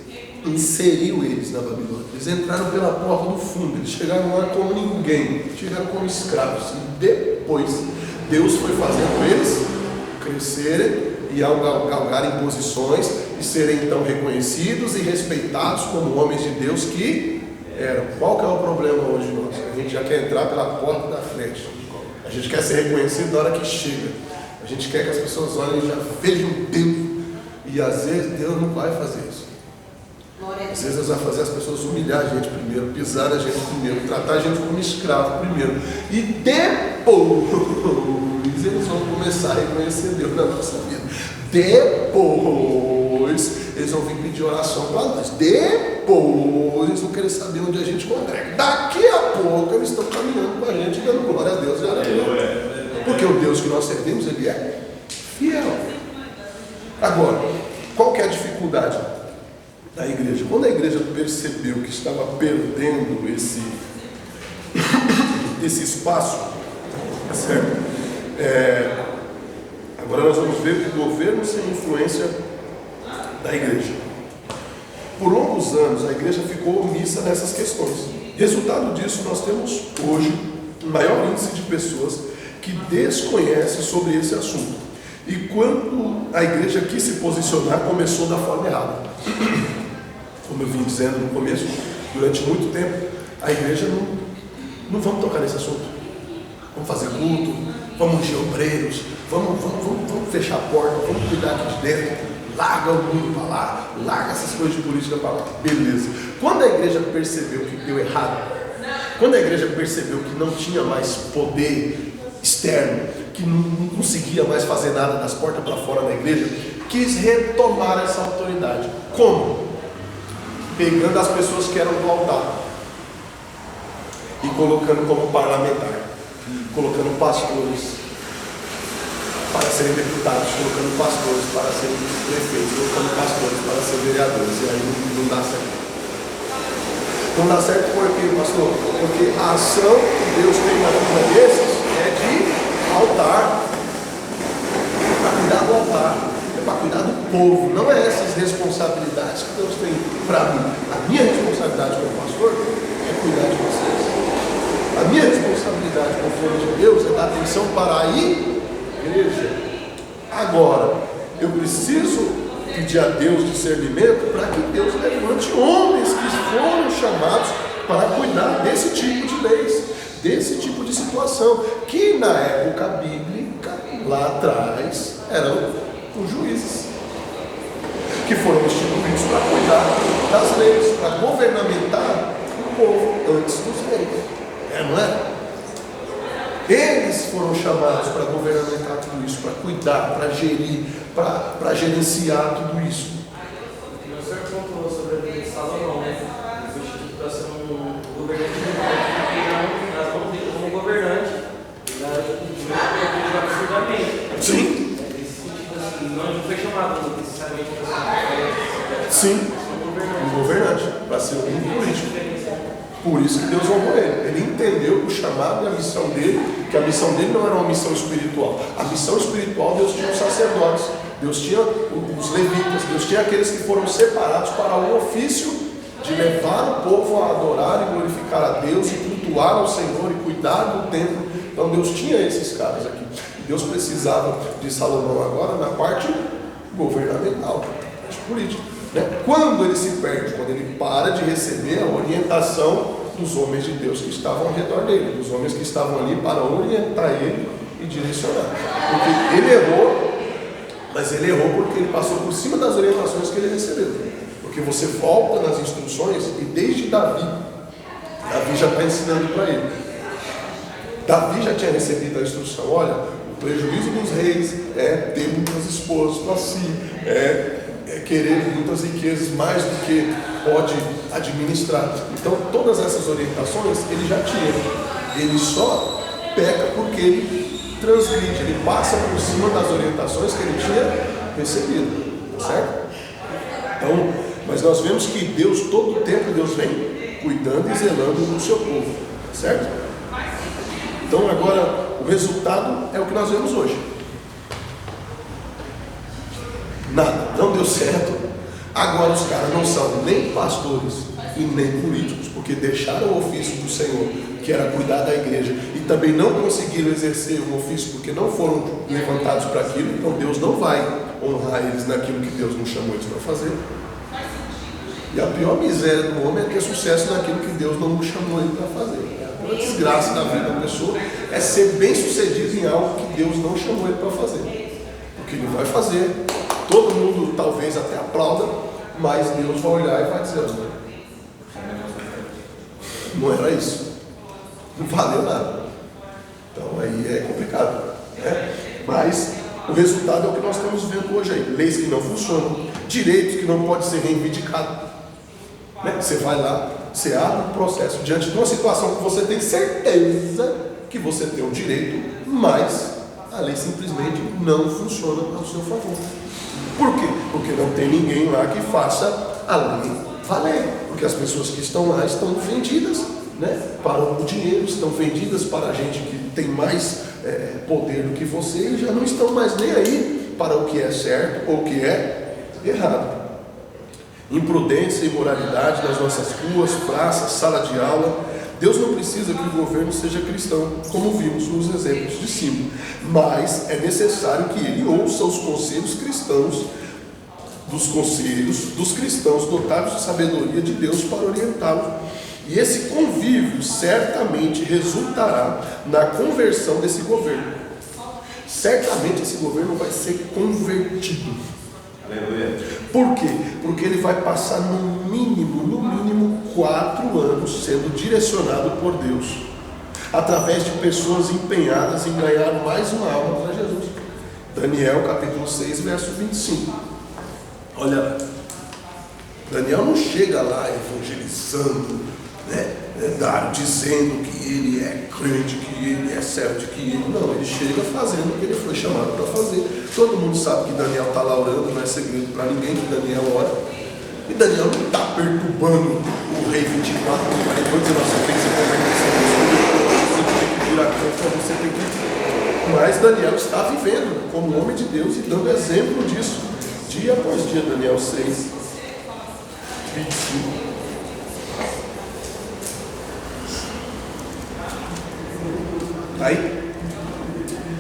Inseriu eles na Babilônia. Eles entraram pela porta do fundo, eles chegaram lá como ninguém, chegaram como escravos. E depois Deus foi fazendo eles crescerem e galgarem posições e serem então reconhecidos e respeitados como homens de Deus que eram. Qual que é o problema hoje nosso? A gente já quer entrar pela porta da frente. A gente quer ser reconhecido na hora que chega. A gente quer que as pessoas olhem e já vejam Deus. E às vezes Deus não vai fazer isso. Às vezes Deus vai fazer as pessoas humilhar a gente primeiro, pisar a gente primeiro, tratar a gente como escravo primeiro. E depois eles vão começar a reconhecer Deus na nossa vida. Depois eles vão vir pedir oração para nós. Depois eles vão querer saber onde a gente congrega. Daqui a pouco eles estão caminhando com a gente, dando glória a Deus e aleluia. Porque o Deus que nós servimos, Ele é fiel. Agora, qual que é a dificuldade da igreja? Quando a igreja percebeu que estava perdendo esse espaço, certo? Agora nós vamos ver o governo sem influência da igreja. Por longos anos a igreja ficou omissa nessas questões. Resultado disso, nós temos hoje o maior índice de pessoas que desconhecem sobre esse assunto. E quando a igreja quis se posicionar, começou da forma errada. Como eu vim dizendo no começo, durante muito tempo, a igreja não vamos tocar nesse assunto. Vamos fazer culto, vamos ungir obreiros, vamos fechar a porta, vamos cuidar aqui de dentro, larga o mundo para lá, larga essas coisas de política para lá. Beleza. Quando a igreja percebeu que deu errado, quando a igreja percebeu que não tinha mais poder externo, que não conseguia mais fazer nada das portas para fora da igreja, quis retomar essa autoridade. Como? Pegando as pessoas que eram do altar e colocando como parlamentar, colocando pastores para serem deputados, colocando pastores para serem prefeitos, colocando pastores para serem vereadores. E aí não dá certo. Não dá certo por quê, pastor? Porque a ação que Deus tem na vida desses é de altar, para cuidar do altar, é para cuidar do povo. Não é essas responsabilidades que Deus tem para mim. A minha responsabilidade como pastor é cuidar de vocês. A minha responsabilidade como filho de Deus é dar atenção para a igreja. Agora, eu preciso pedir a Deus discernimento para que Deus levante homens que foram chamados para cuidar desse tipo de leis, desse tipo de situação, que na época bíblica, lá atrás, eram os juízes, que foram instituídos para cuidar das leis, para governamentar o povo antes dos reis. Não é? Eles foram chamados para governamentar tudo isso, para cuidar, para gerir, para gerenciar tudo isso. O senhor contou sobre a vida de Salomão, né? Foi instituído para ser um governante nas mãos dele como governante, absurdamente. Sim. Nesse sentido assim, não foi chamado necessariamente para ser Sim, um governante, para ser um político. Por isso que Deus honrou ele. Ele entendeu o chamado e a missão dele, que a missão dele não era uma missão espiritual. A missão espiritual, Deus tinha os sacerdotes, Deus tinha os levitas, Deus tinha aqueles que foram separados para o ofício de levar o povo a adorar e glorificar a Deus e cultuar ao Senhor e cuidar do templo. Então Deus tinha esses caras aqui. Deus precisava de Salomão agora na parte governamental, na parte política, né? Quando ele se perde, quando ele para de receber a orientação dos homens de Deus que estavam ao redor dele, dos homens que estavam ali para orientar ele e direcionar. Porque ele errou, mas ele errou porque ele passou por cima das orientações que ele recebeu. Porque você volta nas instruções e desde Davi já está ensinando para ele. Davi já tinha recebido a instrução: olha, o prejuízo dos reis é ter muitas esposas para si, querer muitas riquezas, mais do que pode administrar. Então todas essas orientações ele já tinha. Ele só peca porque ele transgride, ele passa por cima das orientações que ele tinha recebido, tá certo? Então, mas nós vemos que Deus, todo o tempo, Deus vem cuidando e zelando do seu povo, tá certo? Então agora, o resultado é o que nós vemos hoje. Nada, não deu certo. Agora os caras não são nem pastores e nem políticos, porque deixaram o ofício do Senhor, que era cuidar da igreja, e também não conseguiram exercer o ofício porque não foram levantados para aquilo. Então Deus não vai honrar eles naquilo que Deus não chamou eles para fazer. E a pior miséria do homem é ter sucesso naquilo que Deus não chamou ele para fazer. A desgraça da vida da pessoa é ser bem sucedido em algo que Deus não chamou ele para fazer. Porque ele vai fazer, todo mundo talvez até aplauda, mas Deus vai olhar e vai dizer: não era isso, não valeu nada. Então aí é complicado, né? Mas o resultado é o que nós estamos vendo hoje aí: leis que não funcionam, direitos que não podem ser reivindicados, né? Você vai lá, você abre um processo diante de uma situação que você tem certeza que você tem o direito, mas a lei simplesmente não funciona ao seu favor. Por quê? Porque não tem ninguém lá que faça a lei valer. Porque as pessoas que estão lá estão vendidas, né, para o dinheiro, estão vendidas para a gente que tem mais poder do que você, e já não estão mais nem aí para o que é certo ou o que é errado. Imprudência e imoralidade nas nossas ruas, praças, sala de aula. Deus não precisa que o governo seja cristão, como vimos nos exemplos de cima, mas é necessário que ele ouça os conselhos cristãos, dos conselhos dos cristãos dotados de sabedoria de Deus para orientá-lo. E esse convívio certamente resultará na conversão desse governo. Certamente esse governo vai ser convertido. Por quê? Porque ele vai passar no mínimo 4 anos sendo direcionado por Deus, através de pessoas empenhadas em ganhar mais uma alma para Jesus. Daniel capítulo 6, verso 25. Olha, Daniel não chega lá evangelizando, né, dizendo que ele é crente, que ele é servo de que ele... Não, ele chega fazendo o que ele foi chamado para fazer. Todo mundo sabe que Daniel está lá orando, não é segredo para ninguém que Daniel ora. E Daniel não está perturbando o rei 24, 40 dizendo: você tem que ser convertido, você tem que virar crente, você tem que... Mas Daniel está vivendo como homem de Deus e dando exemplo disso, dia após dia. Daniel 6, 25. Aí,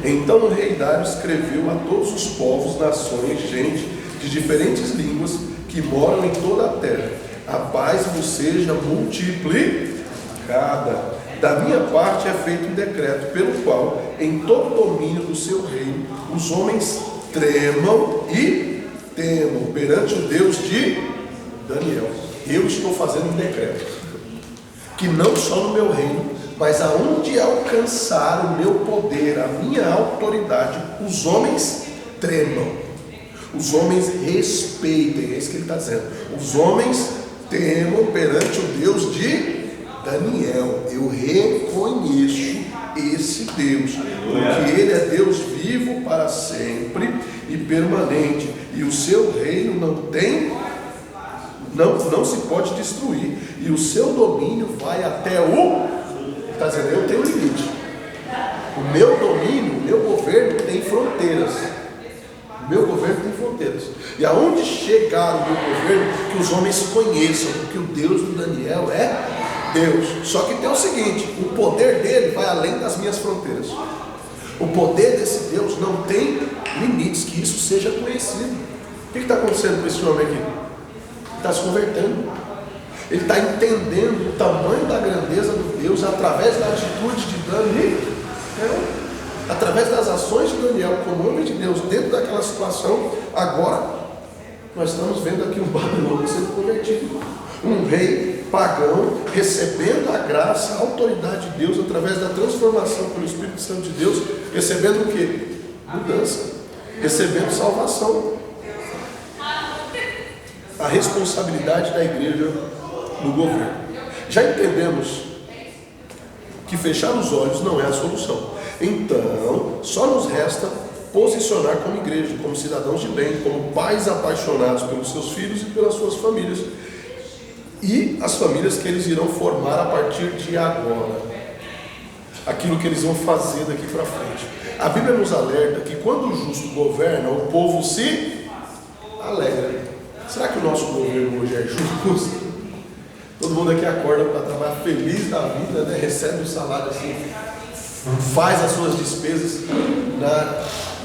então o rei Dário escreveu a todos os povos, nações, gente de diferentes línguas que moram em toda a terra: a paz vos seja multiplicada. Da minha parte é feito um decreto pelo qual, em todo o domínio do seu reino, os homens tremam e temam perante o Deus de Daniel. Eu estou fazendo um decreto que não só no meu reino, mas aonde alcançar o meu poder, a minha autoridade, os homens tremam, os homens respeitem. É isso que ele está dizendo: os homens temam perante o Deus de Daniel. Eu reconheço esse Deus, porque ele é Deus vivo para sempre e permanente, e o seu reino não se pode destruir, e o seu domínio vai até o... Está dizendo, eu tenho limite. O meu domínio, o meu governo tem fronteiras. O meu governo tem fronteiras. fronteiras. E aonde chegar o meu governo, que os homens conheçam, porque o Deus do Daniel é Deus. Só que tem o seguinte, o poder dele vai além das minhas fronteiras. O poder desse Deus não tem limites, que isso seja conhecido. O que está acontecendo com esse homem aqui? Ele está se convertendo. Ele está entendendo o tamanho da grandeza do Deus através da atitude de Daniel, através das ações de Daniel como homem de Deus dentro daquela situação. Agora nós estamos vendo aqui um Babilônia sendo convertido, um rei pagão recebendo a graça, a autoridade de Deus através da transformação pelo Espírito Santo de Deus, recebendo o que? Mudança, recebendo salvação. A responsabilidade da igreja no governo. Já entendemos que fechar os olhos não é a solução. Então, só nos resta posicionar como igreja, como cidadãos de bem, como pais apaixonados pelos seus filhos e pelas suas famílias. E as famílias que eles irão formar a partir de agora. Aquilo que eles vão fazer daqui para frente. A Bíblia nos alerta que quando o justo governa, o povo se alegra. Será que o nosso governo hoje é justo? Todo mundo aqui acorda para trabalhar feliz da vida, né? Recebe o salário assim, faz as suas despesas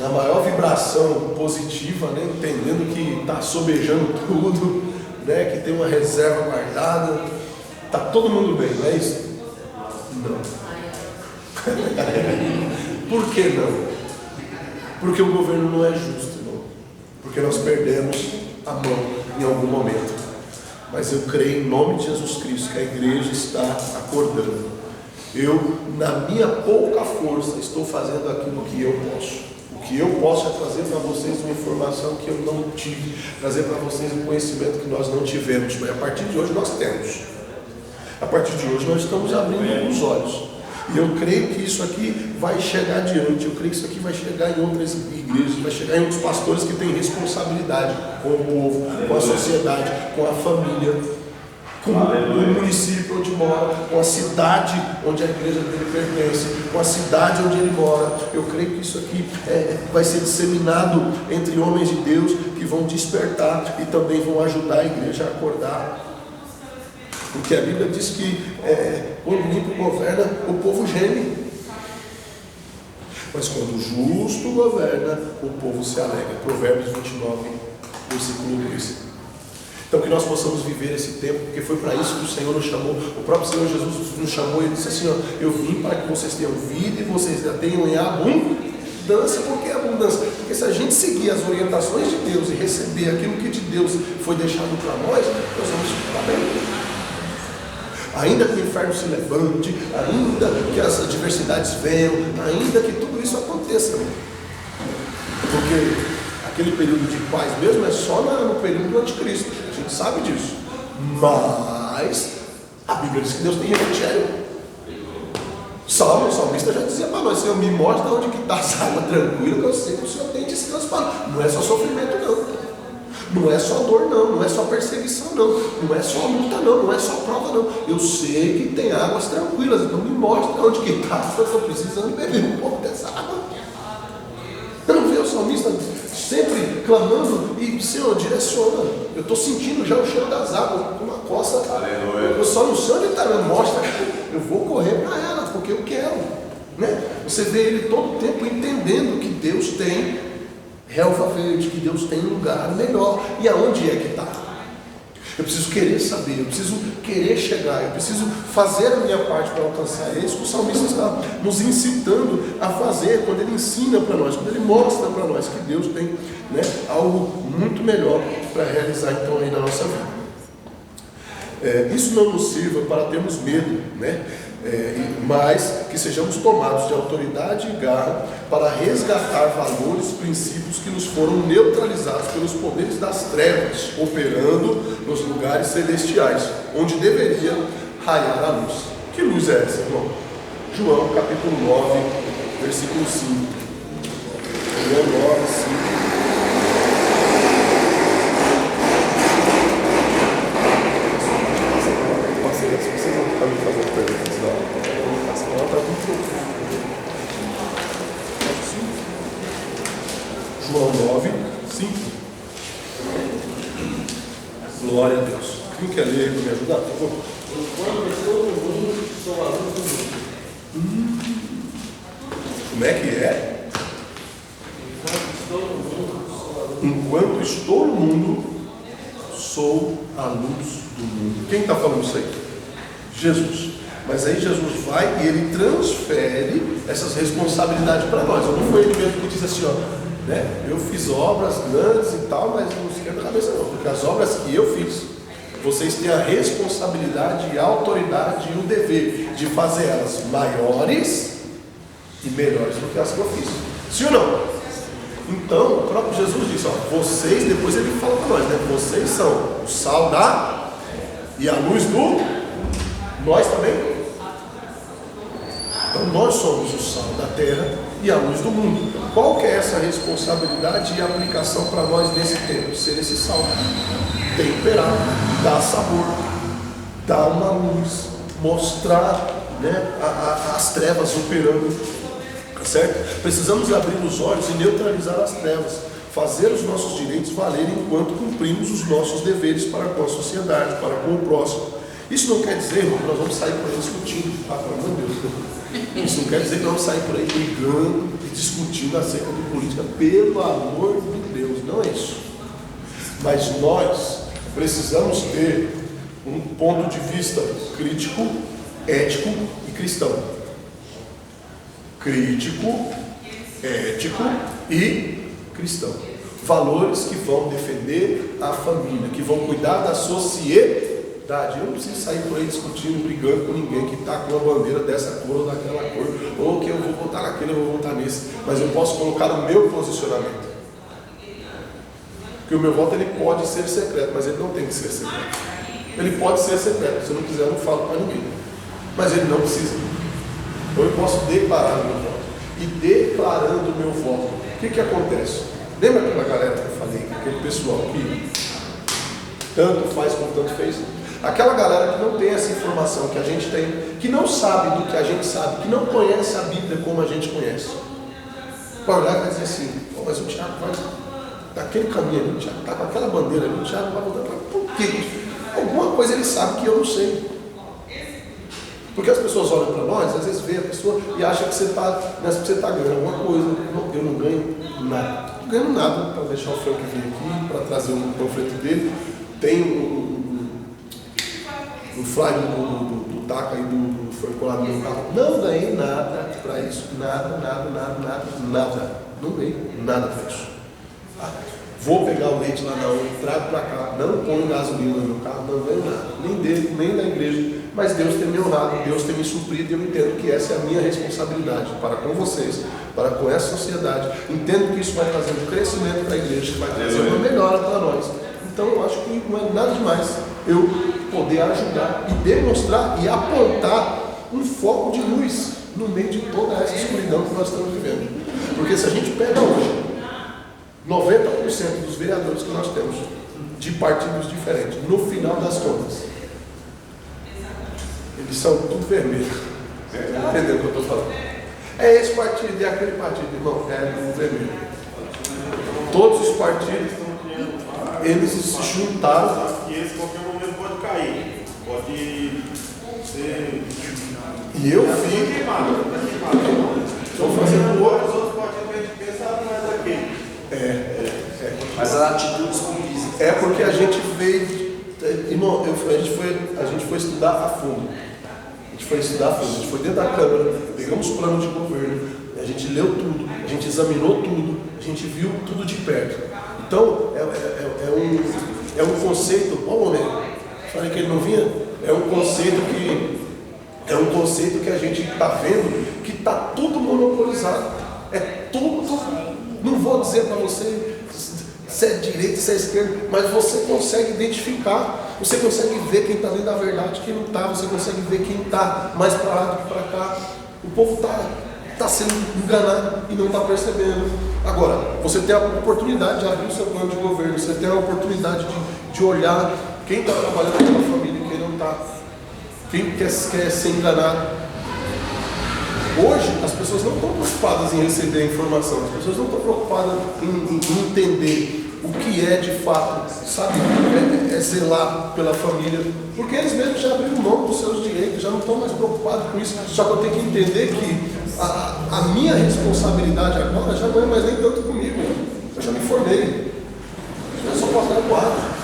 na maior vibração positiva, né? Entendendo que está sobejando tudo, né? Que tem uma reserva guardada, está todo mundo bem, não é isso? Não. Por que não? Porque o governo não é justo, não. Porque nós perdemos a mão em algum momento. Mas eu creio em nome de Jesus Cristo que a igreja está acordando. Eu, na minha pouca força, estou fazendo aquilo que eu posso. O que eu posso é trazer para vocês uma informação que eu não tive, trazer para vocês um conhecimento que nós não tivemos, mas a partir de hoje nós temos. A partir de hoje nós estamos abrindo os olhos. E eu creio que isso aqui vai chegar adiante, eu creio que isso aqui vai chegar em outras igrejas, vai chegar em outros pastores que têm responsabilidade com o povo, com a sociedade, com a família, com o município onde mora, com a cidade onde a igreja dele pertence, com a cidade onde ele mora. Eu creio que isso aqui vai ser disseminado entre homens de Deus que vão despertar e também vão ajudar a igreja a acordar. Porque a Bíblia diz que quando o ímpio governa, o povo geme. Mas quando o justo governa, o povo se alegra. Provérbios 29, versículo 2. Então que nós possamos viver esse tempo, porque foi para isso que o Senhor nos chamou. O próprio Senhor Jesus nos chamou e ele disse assim, ó, eu vim para que vocês tenham vida e vocês a tenham em abundância. Por que abundância? Porque se a gente seguir as orientações de Deus e receber aquilo que de Deus foi deixado para nós vamos ficar bem. Ainda que o inferno se levante, ainda que as adversidades venham, ainda que tudo isso aconteça. Porque aquele período de paz mesmo é só no período do anticristo, a gente sabe disso. Mas a Bíblia diz que Deus tem refrigério. O salmista já dizia para nós, Senhor, me mostra onde que está essa água tranquila, que eu sei que o Senhor tem descanso para nós. Não é só sofrimento não. Não é só dor não, não é só perseguição não é só luta não é só prova não. Eu sei que tem águas tranquilas, então me mostra onde que está, eu estou precisando beber um pouco dessa água. Não vê o salmista sempre clamando e Senhor, direciona. Eu estou sentindo já o cheiro das águas, uma coça. Aleluia. Eu só não sei onde está, me mostra, eu vou correr para ela, porque eu quero. Né? Você vê ele todo o tempo entendendo que Deus tem relva verde, que Deus tem um lugar melhor. E aonde é que está? Eu preciso querer saber, eu preciso querer chegar, eu preciso fazer a minha parte para alcançar. É isso que o salmista está nos incitando a fazer, quando ele ensina para nós, quando ele mostra para nós que Deus tem, né, algo muito melhor para realizar então aí na nossa vida. Isso não nos sirva para termos medo, né? Mas que sejamos tomados de autoridade e garra para resgatar valores, princípios que nos foram neutralizados pelos poderes das trevas, operando nos lugares celestiais, onde deveria raiar a luz. Que luz é essa, irmão? João capítulo 9, versículo 5. João 9, 5. João 9, 5. Glória a Deus. Quem quer ler para me ajudar, por favor? Enquanto estou no mundo, sou a luz do mundo. Como é que é? Enquanto estou no mundo, sou a luz do mundo. Enquanto estou no mundo, sou a luz do mundo. Quem está falando isso aí? Jesus. Mas aí Jesus vai e ele transfere essas responsabilidades para nós. Não foi ele mesmo que disse assim, ó, né? Eu fiz obras grandes e tal, mas não se quebra a cabeça não, porque as obras que eu fiz, vocês têm a responsabilidade e a autoridade e o dever de fazer elas maiores e melhores do que as que eu fiz. Sim ou não? Então, o próprio Jesus disse, ó, vocês, depois ele fala para nós, né? Vocês são o sal da e a luz do... Nós também. Então nós somos o sal da terra e a luz do mundo. Qual que é essa responsabilidade e aplicação para nós nesse tempo? Ser esse sal, temperar, dar sabor, dar uma luz, mostrar, né, as trevas operando, certo? Precisamos abrir os olhos e neutralizar as trevas, fazer os nossos direitos valerem enquanto cumprimos os nossos deveres para com a sociedade, para com o próximo. Isso não quer dizer, irmão, que nós vamos sair por aí discutindo, pelo amor de Deus. Isso não quer dizer que nós vamos sair por aí brigando e discutindo acerca de política, pelo amor de Deus, não é isso. Mas nós precisamos ter um ponto de vista crítico, ético e cristão. Crítico, ético e cristão. Valores que vão defender a família, que vão cuidar da sociedade. Eu não preciso sair por aí discutindo, brigando com ninguém que está com uma bandeira dessa cor ou daquela cor, ou que eu vou votar naquele, eu vou votar nesse, mas eu posso colocar o meu posicionamento. Porque o meu voto ele pode ser secreto, mas ele não tem que ser secreto. Ele pode ser secreto, se eu não quiser eu não falo para ninguém, mas ele não precisa. Então eu posso declarar o meu voto. E declarando o meu voto, o que acontece? Lembra aquela galera que eu falei, aquele pessoal que tanto faz como tanto fez? Aquela galera que não tem essa informação que a gente tem, que não sabe do que a gente sabe, que não conhece a Bíblia como a gente conhece, vai olhar e vai dizer assim, oh, mas o Tiago vai daquele caminho ali, o Tiago está com aquela bandeira ali, o Tiago vai voltar para... Por quê? Alguma coisa ele sabe que eu não sei. Porque as pessoas olham para nós, às vezes vê a pessoa e acha que você está ganhando alguma coisa. Eu não ganho nada. Não ganho nada para deixar o Frank vir aqui, para trazer um panfleto dele. Tem um flyer do TACA e do Frank lá no meu carro. Não ganhei nada para isso. Nada. Não ganhei nada para isso. Vou pegar o leite lá na UNE, trago para cá, não ponho gasolina no meu carro, não ganho nada, nem dele, nem da igreja, mas Deus tem me honrado, Deus tem me suprido e eu entendo que essa é a minha responsabilidade para com vocês, para com essa sociedade. Entendo que isso vai trazer um crescimento para a igreja, que vai trazer uma melhora para nós. Então eu acho que não é nada demais eu poder ajudar e demonstrar e apontar um foco de luz no meio de toda essa escuridão que nós estamos vivendo. Porque se a gente pega hoje 90% dos vereadores que nós temos de partidos diferentes, no final das contas, eles são tudo vermelhos. Entendeu o que eu estou falando? É esse partido, é aquele partido, irmão, é do vermelho. Todos os partidos, eles se juntaram. E esse qualquer momento pode cair, pode ser. E eu vi. Estou fazendo os outros partidos que a gente pensa mais aqui. Mas as atitudes condizem. É porque a gente veio, irmão, a gente foi estudar a fundo. A gente foi dentro da Câmara, pegamos o plano de governo, a gente leu tudo, a gente examinou tudo, a gente viu tudo de perto. Então, é um conceito, ó, homem, falei que ele não vinha? É um conceito que a gente está vendo que está tudo monopolizado. É tudo. Não vou dizer para você se é direita, se é esquerda, mas você consegue identificar, você consegue ver quem está dentro da verdade, quem não está, você consegue ver quem está mais para lá do que para cá. O povo está sendo enganado e não está percebendo. Agora, você tem a oportunidade de abrir o seu plano de governo, você tem a oportunidade de olhar quem está trabalhando naquela família e quem não está, quem quer ser enganado. Hoje, as pessoas não estão preocupadas em receber a informação, as pessoas não estão preocupadas em entender o que é de fato, sabe, é zelar pela família, porque eles mesmos já abriram mão dos seus direitos, já não estão mais preocupados com isso. Só que eu tenho que entender que a minha responsabilidade agora já não é mais nem tanto comigo. Eu já me formei, eu só posso dar guarda.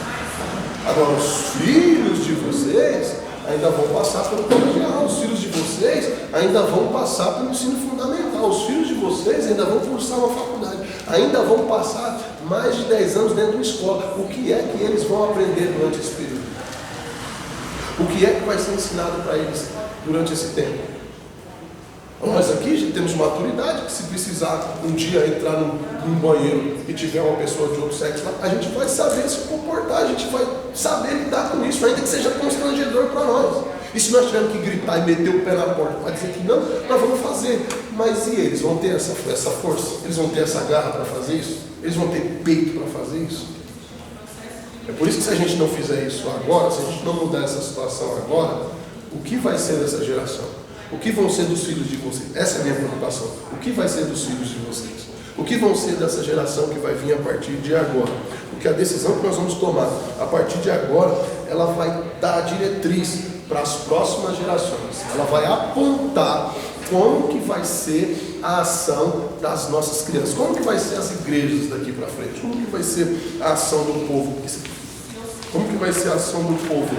Agora, os filhos de vocês ainda vão passar pelo colegial, os filhos de vocês ainda vão passar pelo ensino fundamental, os filhos de vocês ainda vão cursar uma faculdade, ainda vão passar mais de 10 anos dentro de uma escola. O que é que eles vão aprender durante esse período? O que é que vai ser ensinado para eles durante esse tempo? Nós aqui já temos maturidade, que se precisar um dia entrar num banheiro e tiver uma pessoa de outro sexo lá, a gente vai saber se comportar, a gente vai saber lidar com isso, ainda que seja constrangedor para nós. E se nós tivermos que gritar e meter o pé na porta para dizer que não, nós vamos fazer. Mas e eles vão ter essa força? Eles vão ter essa garra para fazer isso? Eles vão ter peito para fazer isso? É por isso que se a gente não fizer isso agora, se a gente não mudar essa situação agora, o que vai ser dessa geração? O que vão ser dos filhos de vocês? Essa é a minha preocupação. O que vai ser dos filhos de vocês? O que vão ser dessa geração que vai vir a partir de agora? Porque a decisão que nós vamos tomar a partir de agora, ela vai dar a diretriz para as próximas gerações. Ela vai apontar como que vai ser a ação das nossas crianças. Como que vai ser as igrejas daqui para frente? Como que vai ser a ação do povo? Como que vai ser a ação do povo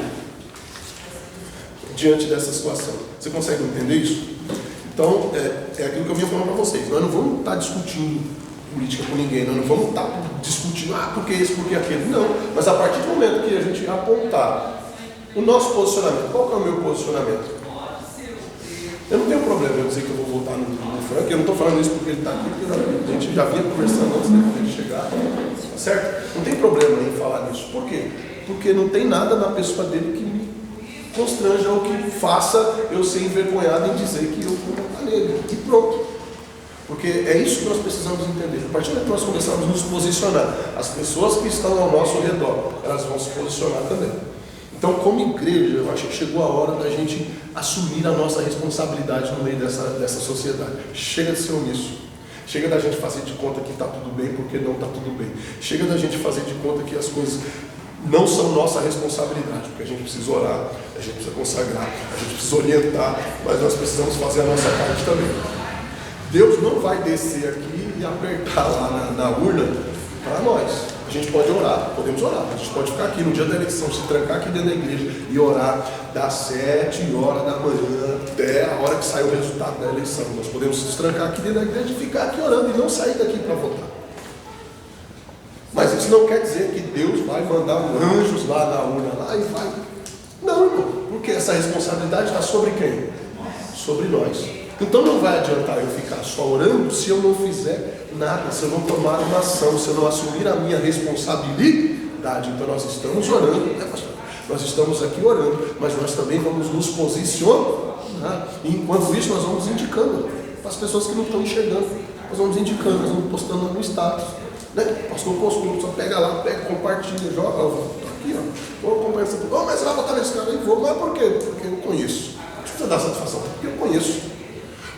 diante dessa situação? Você consegue entender isso? Então, é aquilo que eu vinha falando para vocês. Nós não vamos estar discutindo política com ninguém, nós não vamos estar discutindo, porque isso, porque aquilo. Não, mas a partir do momento que a gente apontar o nosso posicionamento, qual que é o meu posicionamento? Eu não tenho problema em dizer que eu vou votar no Frank, eu não estou falando isso porque ele está aqui, porque a gente já vinha conversando antes dele chegar, certo? Não tem problema em falar nisso. Por quê? Porque não tem nada na pessoa dele que me constranja ou que faça eu ser envergonhado em dizer que eu vou votar nele. E pronto. Porque é isso que nós precisamos entender. A partir do que nós começarmos a nos posicionar, as pessoas que estão ao nosso redor, elas vão se posicionar também. Então, como igreja, eu acho que chegou a hora da gente assumir a nossa responsabilidade no meio dessa sociedade. Chega de ser omisso. Chega da gente fazer de conta que está tudo bem porque não está tudo bem. Chega da gente fazer de conta que as coisas não são nossa responsabilidade, porque a gente precisa orar, a gente precisa consagrar, a gente precisa orientar, mas nós precisamos fazer a nossa parte também. Deus não vai descer aqui e apertar lá na urna para nós. A gente pode orar, podemos orar, a gente pode ficar aqui no dia da eleição, se trancar aqui dentro da igreja e orar das 7 horas da manhã até a hora que sai o resultado da eleição. Nós podemos se trancar aqui dentro da igreja e ficar aqui orando e não sair daqui para votar. Mas isso não quer dizer que Deus vai mandar anjos lá na urna lá e vai. Não, irmão, porque essa responsabilidade está sobre quem? Sobre nós. Então não vai adiantar eu ficar só orando se eu não fizer nada, se eu não tomar uma ação, se eu não assumir a minha responsabilidade. Então nós estamos orando, né, pastor? Nós estamos aqui orando, mas nós também vamos nos posicionar. E enquanto isso nós vamos indicando para as pessoas que não estão enxergando. Nós vamos indicando, nós vamos postando no status. Né? Pastor postou, só pega lá, compartilha, joga, aqui, ó. Vou acompanhar essa pessoa. Mas você vai botar nesse cara aí? Vou, mas por quê? Porque eu conheço. Não precisa dar satisfação, porque eu conheço.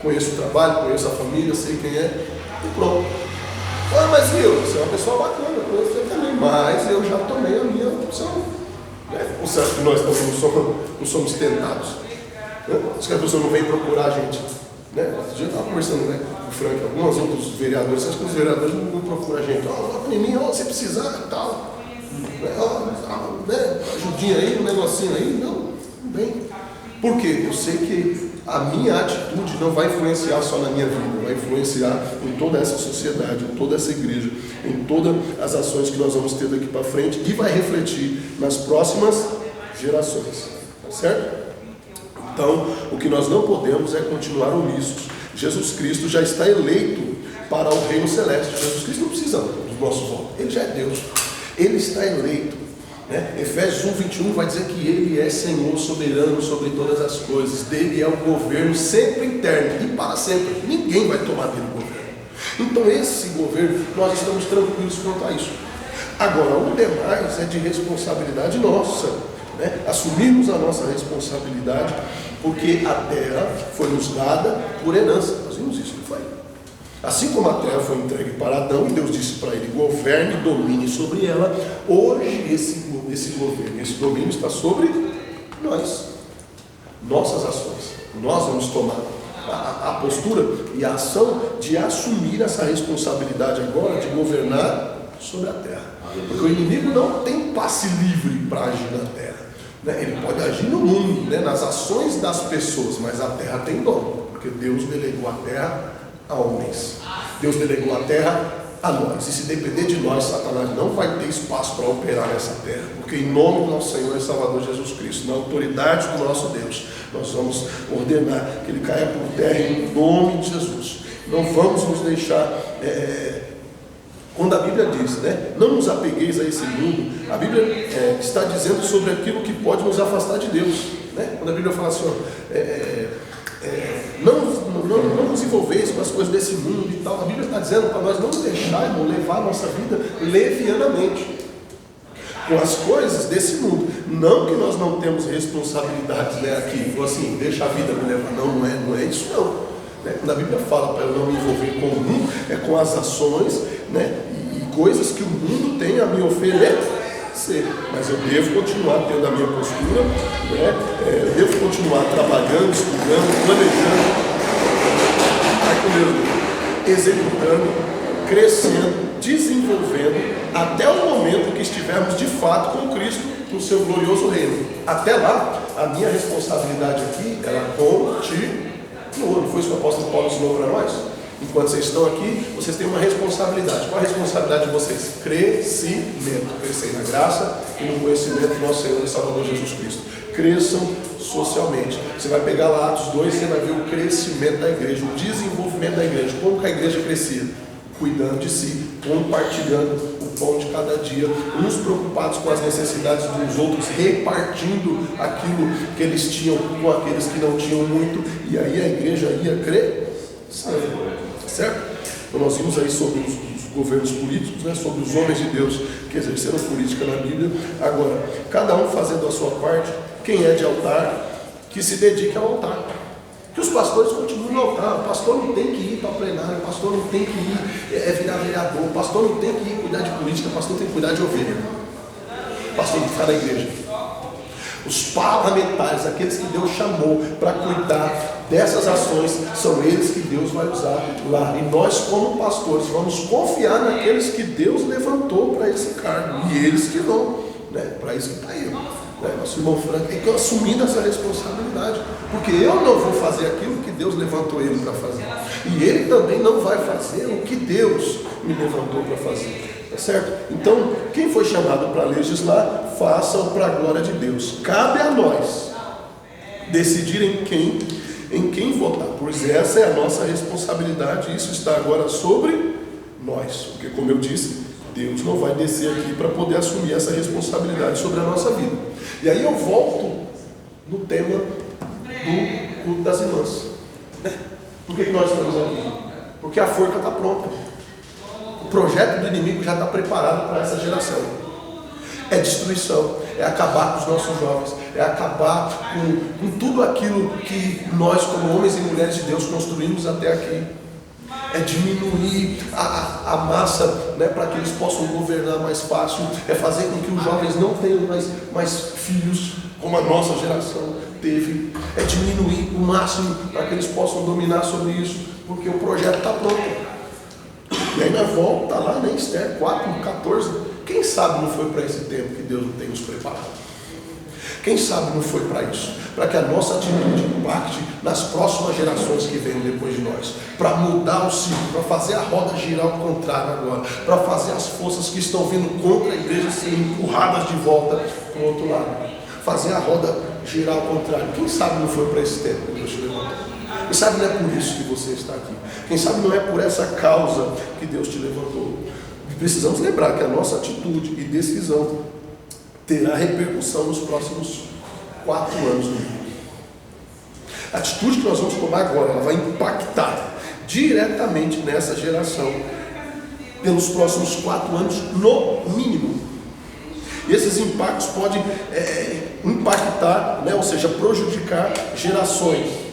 Conheço o trabalho, conheço a família, sei quem é, e pronto. Ah, mas você é uma pessoa bacana, eu conheço você também, mas eu já tomei a minha opção. Né? Você acha que nós não somos tentados? Né? Acho que a pessoa não vem procurar a gente. Né? A gente estava conversando, né, com o Frank, alguns outros vereadores, acho que os vereadores não procuram a gente. Ó, menino, se precisar e tal. Né? Ajudinha aí, um negocinho aí. Não vem. Por quê? Eu sei que a minha atitude não vai influenciar só na minha vida, vai influenciar em toda essa sociedade, em toda essa igreja, em todas as ações que nós vamos ter daqui para frente e vai refletir nas próximas gerações. Tá certo? Então, o que nós não podemos é continuar omissos. Jesus Cristo já está eleito para o reino celeste. Jesus Cristo não precisa do nosso voto, Ele já é Deus. Ele está eleito. Né? Efésios 1:21 vai dizer que Ele é Senhor soberano sobre todas as coisas. Dele é o governo sempre interno e para sempre. Ninguém vai tomar dele o governo. Então esse governo, nós estamos tranquilos quanto a isso. Agora, o demais é de responsabilidade nossa. Né? Assumirmos a nossa responsabilidade, porque a terra foi nos dada por herança. Nós vimos isso, não foi? Assim como a terra foi entregue para Adão, e Deus disse para ele: governe e domine sobre ela. Hoje esse governo, esse domínio está sobre nós, nossas ações. Nós vamos tomar a postura e a ação de assumir essa responsabilidade agora de governar sobre a terra. Porque o inimigo não tem passe livre para agir na terra, né? Ele pode agir no mundo, né? Nas ações das pessoas, mas a terra tem dono, porque Deus delegou a terra a homens. Deus delegou a terra a nós. E se depender de nós, Satanás não vai ter espaço para operar nessa terra, porque em nome do nosso Senhor e Salvador Jesus Cristo, na autoridade do nosso Deus, nós vamos ordenar que ele caia por terra em nome de Jesus. Não vamos nos deixar, quando a Bíblia diz, né, não nos apegueis a esse mundo, a Bíblia está dizendo sobre aquilo que pode nos afastar de Deus, né? Quando a Bíblia fala assim, não nos envolveis com as coisas desse mundo e tal, a Bíblia está dizendo para nós não deixarmos levar a nossa vida levianamente com as coisas desse mundo. Não que nós não temos responsabilidades, né, aqui, assim, deixa a vida me levar. Não é isso não, né? Quando a Bíblia fala para eu não me envolver com o mundo, é com as ações, né, e coisas que o mundo tem a me oferecer. Mas eu devo continuar tendo a minha postura, né? Eu devo continuar trabalhando, estudando, planejando, executando, crescendo, desenvolvendo, até o momento que estivermos de fato com Cristo no seu glorioso reino. Até lá, a minha responsabilidade aqui, ela continua. Não foi isso que o apóstolo Paulo ensinou para nós? Enquanto vocês estão aqui, vocês têm uma responsabilidade. Qual a responsabilidade de vocês? Crescimento. Crescer na graça e no conhecimento do nosso Senhor e Salvador Jesus Cristo. Cresçam socialmente. Você vai pegar lá Atos 2, você vai ver o crescimento da igreja, o desenvolvimento da igreja. Como que a igreja crescia? Cuidando de si, compartilhando o pão de cada dia, uns preocupados com as necessidades dos outros, repartindo aquilo que eles tinham com aqueles que não tinham muito, e aí a igreja ia crescer. Certo? Então nós vimos aí sobre os governos políticos, né, sobre os homens de Deus que exerceram política na Bíblia. Agora, cada um fazendo a sua parte. Quem é de altar, que se dedique ao altar. Que os pastores continuem no altar. O pastor não tem que ir para plenário, o pastor não tem que ir virar vereador, o pastor não tem que ir cuidar de política, o pastor tem que cuidar de ovelha. O pastor tem que ficar na igreja. Os parlamentares, aqueles que Deus chamou para cuidar dessas ações, são eles que Deus vai usar lá. E nós, como pastores, vamos confiar naqueles que Deus levantou para esse cargo. E eles que vão, né? Para isso que está aí. Nosso irmão Franco tem que assumir essa responsabilidade. Porque eu não vou fazer aquilo que Deus levantou ele para fazer. E ele também não vai fazer o que Deus me levantou para fazer. Tá certo? Então, quem foi chamado para legislar, faça-o para a glória de Deus. Cabe a nós decidir em quem votar, pois essa é a nossa responsabilidade. Isso está agora sobre nós, porque, como eu disse, Deus não vai descer aqui para poder assumir essa responsabilidade sobre a nossa vida. E aí eu volto no tema do culto das irmãs. Por que nós estamos aqui? Porque a forca está pronta. O projeto do inimigo já está preparado para essa geração. É destruição, é acabar com os nossos jovens, é acabar com tudo aquilo que nós, como homens e mulheres de Deus, construímos até aqui. É diminuir a massa, né, para que eles possam governar mais fácil. É fazer com que os jovens não tenham mais filhos, como a nossa geração teve. É diminuir o máximo para que eles possam dominar sobre isso, porque o projeto está pronto. E aí nós volta lá, né, Esther 4:14. Quem sabe não foi para esse tempo que Deus não tem nos preparado? Quem sabe não foi para isso? Para que a nossa atitude impacte nas próximas gerações que venham depois de nós. Para mudar o ciclo, para fazer a roda girar ao contrário agora. Para fazer as forças que estão vindo contra a igreja serem empurradas de volta para o outro lado. Fazer a roda girar ao contrário. Quem sabe não foi para esse tempo que Deus te levantou? Quem sabe não é por isso que você está aqui? Quem sabe não é por essa causa que Deus te levantou? Precisamos lembrar que a nossa atitude e decisão terá repercussão nos próximos 4 anos no mundo. A atitude que nós vamos tomar agora, ela vai impactar diretamente nessa geração pelos próximos 4 anos, no mínimo. E esses impactos podem impactar, né, ou seja, prejudicar gerações.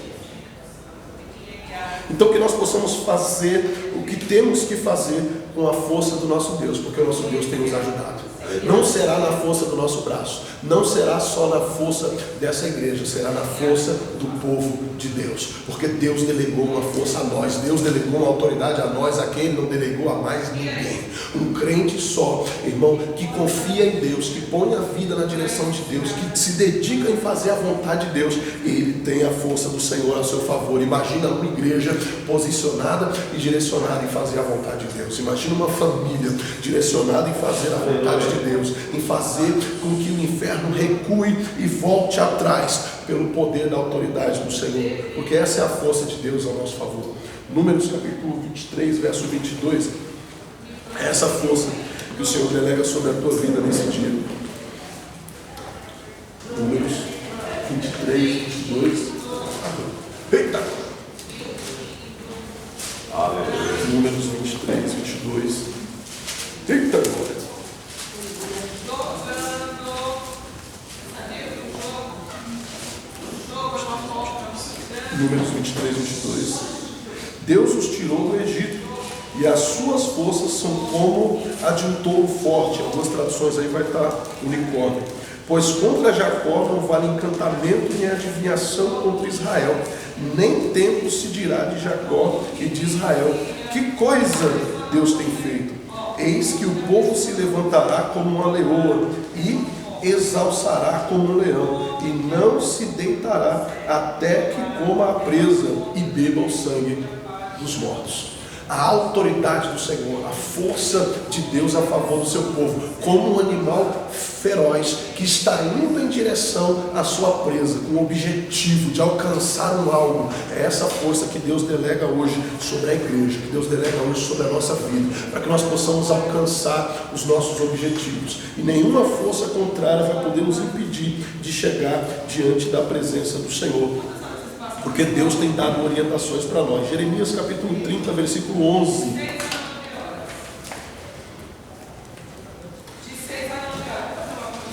Então que nós possamos fazer o que temos que fazer com a força do nosso Deus, porque o nosso Deus tem nos ajudado. Não será na força do nosso braço, não será só na força dessa igreja, será na força do povo de Deus, porque Deus delegou uma força a nós, Deus delegou uma autoridade a nós, a quem Ele não delegou a mais ninguém. Um crente só, irmão, que confia em Deus, que põe a vida na direção de Deus, que se dedica em fazer a vontade de Deus, ele tem a força do Senhor a seu favor. Imagina uma igreja posicionada e direcionada em fazer a vontade de Deus. Imagina uma família direcionada em fazer a vontade de Deus, em fazer com que o inferno recue e volte atrás pelo poder da autoridade do Senhor, porque essa é a força de Deus ao nosso favor. Números capítulo 23, verso 22, é essa força que o Senhor delega sobre a tua vida nesse dia. Números 23, 22. Eita! Aleluia. Números 23, 22. Eita glória! Números 23, 22. Deus os tirou do Egito, e as suas forças são como a de um touro forte. Algumas traduções aí vai estar unicórnio. Pois contra Jacó não vale encantamento nem adivinhação contra Israel, nem tempo se dirá de Jacó e de Israel: que coisa Deus tem feito! Eis que o povo se levantará como uma leoa e exalçará como um leão, e não se deitará até que coma a presa e beba o sangue dos mortos. A autoridade do Senhor, a força de Deus a favor do seu povo, como um animal feroz que está indo em direção à sua presa, com o objetivo de alcançar um alvo. É essa força que Deus delega hoje sobre a igreja, que Deus delega hoje sobre a nossa vida, para que nós possamos alcançar os nossos objetivos. E nenhuma força contrária vai poder nos impedir de chegar diante da presença do Senhor, porque Deus tem dado orientações para nós. Jeremias capítulo 30, versículo 11.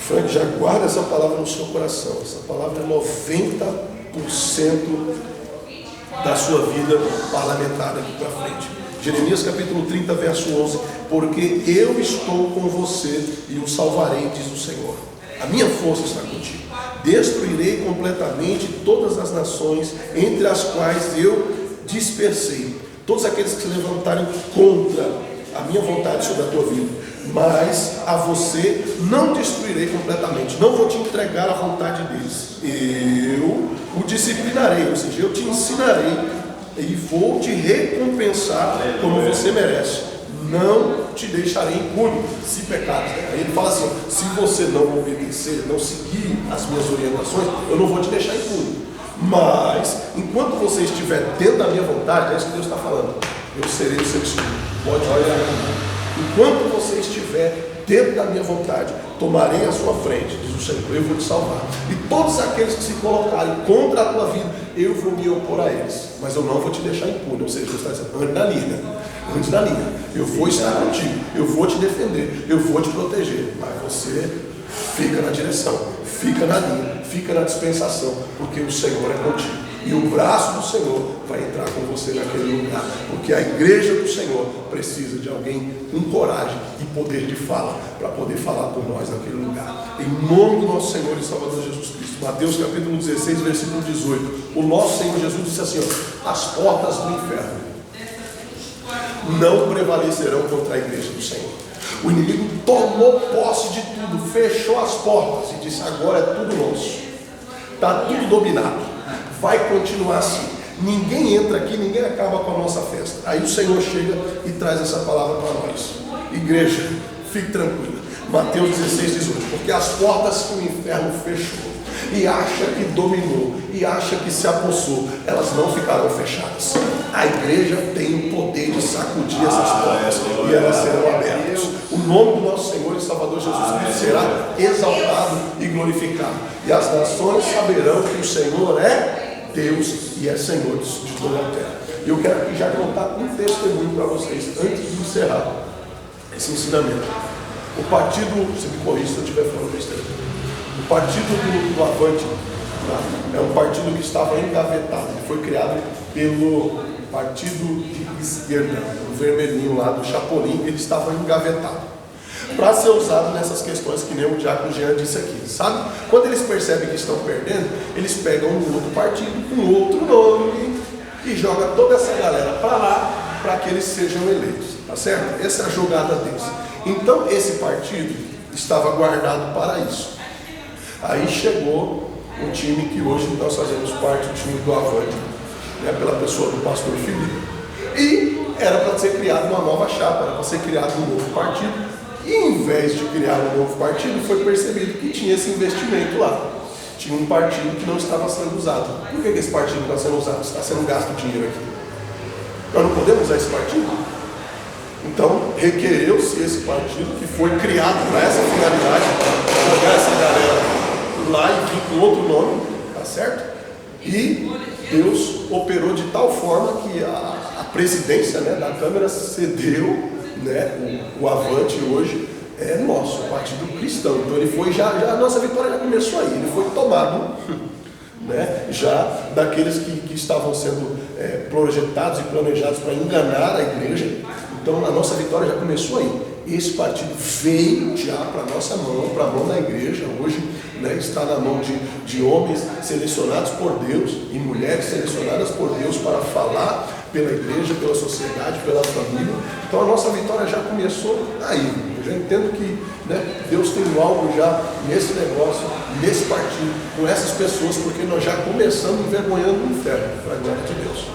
Frank, já guarda essa palavra no seu coração. Essa palavra é 90% da sua vida parlamentar aqui para frente. Jeremias capítulo 30, verso 11. Porque eu estou com você e o salvarei, diz o Senhor. A minha força está contigo. Destruirei completamente todas as nações entre as quais eu dispersei, todos aqueles que se levantarem contra a minha vontade sobre a tua vida. Mas a você não destruirei completamente, não vou te entregar a vontade deles. Eu o disciplinarei, ou seja, eu te ensinarei e vou te recompensar como você merece. Não te deixarei impune se pecares. Aí ele fala assim: se você não obedecer, não seguir as minhas orientações, eu não vou te deixar impune. Mas enquanto você estiver dentro da minha vontade, é isso que Deus está falando, eu serei o seu escudo. Pode olhar. Enquanto você estiver dentro da minha vontade, tomarei a sua frente, diz o Senhor, eu vou te salvar. E todos aqueles que se colocarem contra a tua vida, eu vou me opor a eles, mas eu não vou te deixar impune. Ou seja, Deus está dizendo: ande na linha, antes da linha, eu vou estar contigo, eu vou te defender, eu vou te proteger, mas você fica na direção, fica na linha, fica na dispensação, porque o Senhor é contigo, e o braço do Senhor vai entrar com você naquele lugar, porque a igreja do Senhor precisa de alguém com coragem e poder de fala, para poder falar por nós naquele lugar, em nome do nosso Senhor e Salvador Jesus Cristo. Mateus capítulo 16, versículo 18, o nosso Senhor Jesus disse assim: ó, as portas do inferno não prevalecerão contra a igreja do Senhor. O inimigo tomou posse de tudo, fechou as portas e disse: agora é tudo nosso, está tudo dominado, vai continuar assim, ninguém entra aqui, ninguém acaba com a nossa festa. Aí o Senhor chega e traz essa palavra para nós: igreja, fique tranquila. Mateus 16, 18, porque as portas que o inferno fechou e acha que dominou, e acha que se apossou, elas não ficarão fechadas. A igreja tem o poder de sacudir essas portas e elas serão abertas. O nome do nosso Senhor e Salvador Jesus Cristo será exaltado e glorificado, e as nações saberão que o Senhor é Deus e é Senhor de toda a terra. E eu quero aqui já contar um testemunho para vocês antes de encerrar esse ensinamento. O partido, você me corrija se eu estiver falando besteira, o partido do Avante é um partido que estava engavetado. Ele foi criado pelo partido de esquerda, o vermelhinho lá do Chapolin, ele estava engavetado para ser usado nessas questões que nem o Diácono Jean disse aqui, sabe? Quando eles percebem que estão perdendo, eles pegam um outro partido com outro nome e jogam toda essa galera para lá para que eles sejam eleitos, tá certo? Essa é a jogada deles. Então esse partido estava guardado para isso. Aí chegou um time que hoje nós fazemos parte, o time do Avante, né, pela pessoa do pastor Felipe. E era para ser criada uma nova chapa, era para ser criado um novo partido. E em vez de criar um novo partido, foi percebido que tinha esse investimento lá. Tinha um partido que não estava sendo usado. Por que esse partido não está sendo usado? Está sendo gasto dinheiro aqui. Nós não podemos usar esse partido? Então, requereu-se esse partido que foi criado para essa finalidade, jogar essa galera lá e vir com outro nome, tá certo? E Deus operou de tal forma que a presidência, né, da Câmara cedeu, né, o Avante hoje é nosso, o Partido Cristão. Então ele foi a nossa vitória já começou aí, ele foi tomado, né, já daqueles que estavam sendo projetados e planejados para enganar a igreja. Então a nossa vitória já começou aí. Esse partido veio já para a nossa mão, para a mão da igreja. Hoje, né, está na mão de homens selecionados por Deus e mulheres selecionadas por Deus para falar pela igreja, pela sociedade, pela família. Então a nossa vitória já começou aí. Eu já entendo que, né, Deus tem algo já nesse negócio, nesse partido, com essas pessoas, porque nós já começamos envergonhando o inferno, para a glória de Deus.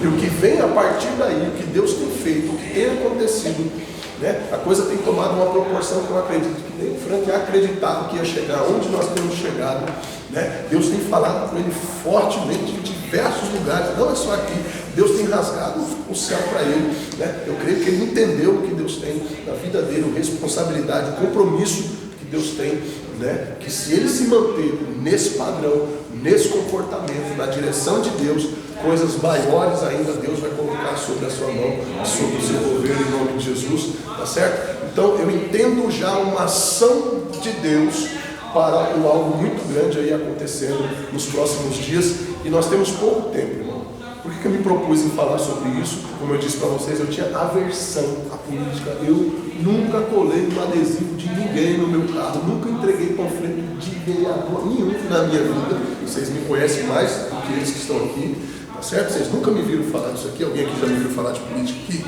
E o que vem a partir daí, o que Deus tem feito, o que tem acontecido, né, a coisa tem tomado uma proporção que eu acredito que nem o Frank acreditava que ia chegar onde nós temos chegado, né? Deus tem falado com ele fortemente em diversos lugares, não é só aqui. Deus tem rasgado o céu para ele, né? Eu creio que ele entendeu o que Deus tem na vida dele, a responsabilidade, o compromisso que Deus tem, né? Que se ele se manter nesse padrão, nesse comportamento, na direção de Deus, coisas maiores ainda Deus vai colocar sobre a sua mão, sobre o seu governo, em nome de Jesus, tá certo? Então eu entendo já uma ação de Deus para algo muito grande aí acontecendo nos próximos dias, e nós temos pouco tempo, irmão. Por que eu me propus em falar sobre isso? Como eu disse para vocês, eu tinha aversão à política. Eu nunca colei um adesivo de ninguém no meu carro, nunca entreguei panfleto de vereador nenhum na minha vida. Vocês me conhecem mais do que eles que estão aqui, tá certo? Vocês nunca me viram falar disso aqui. Alguém aqui já me viu falar de política aqui?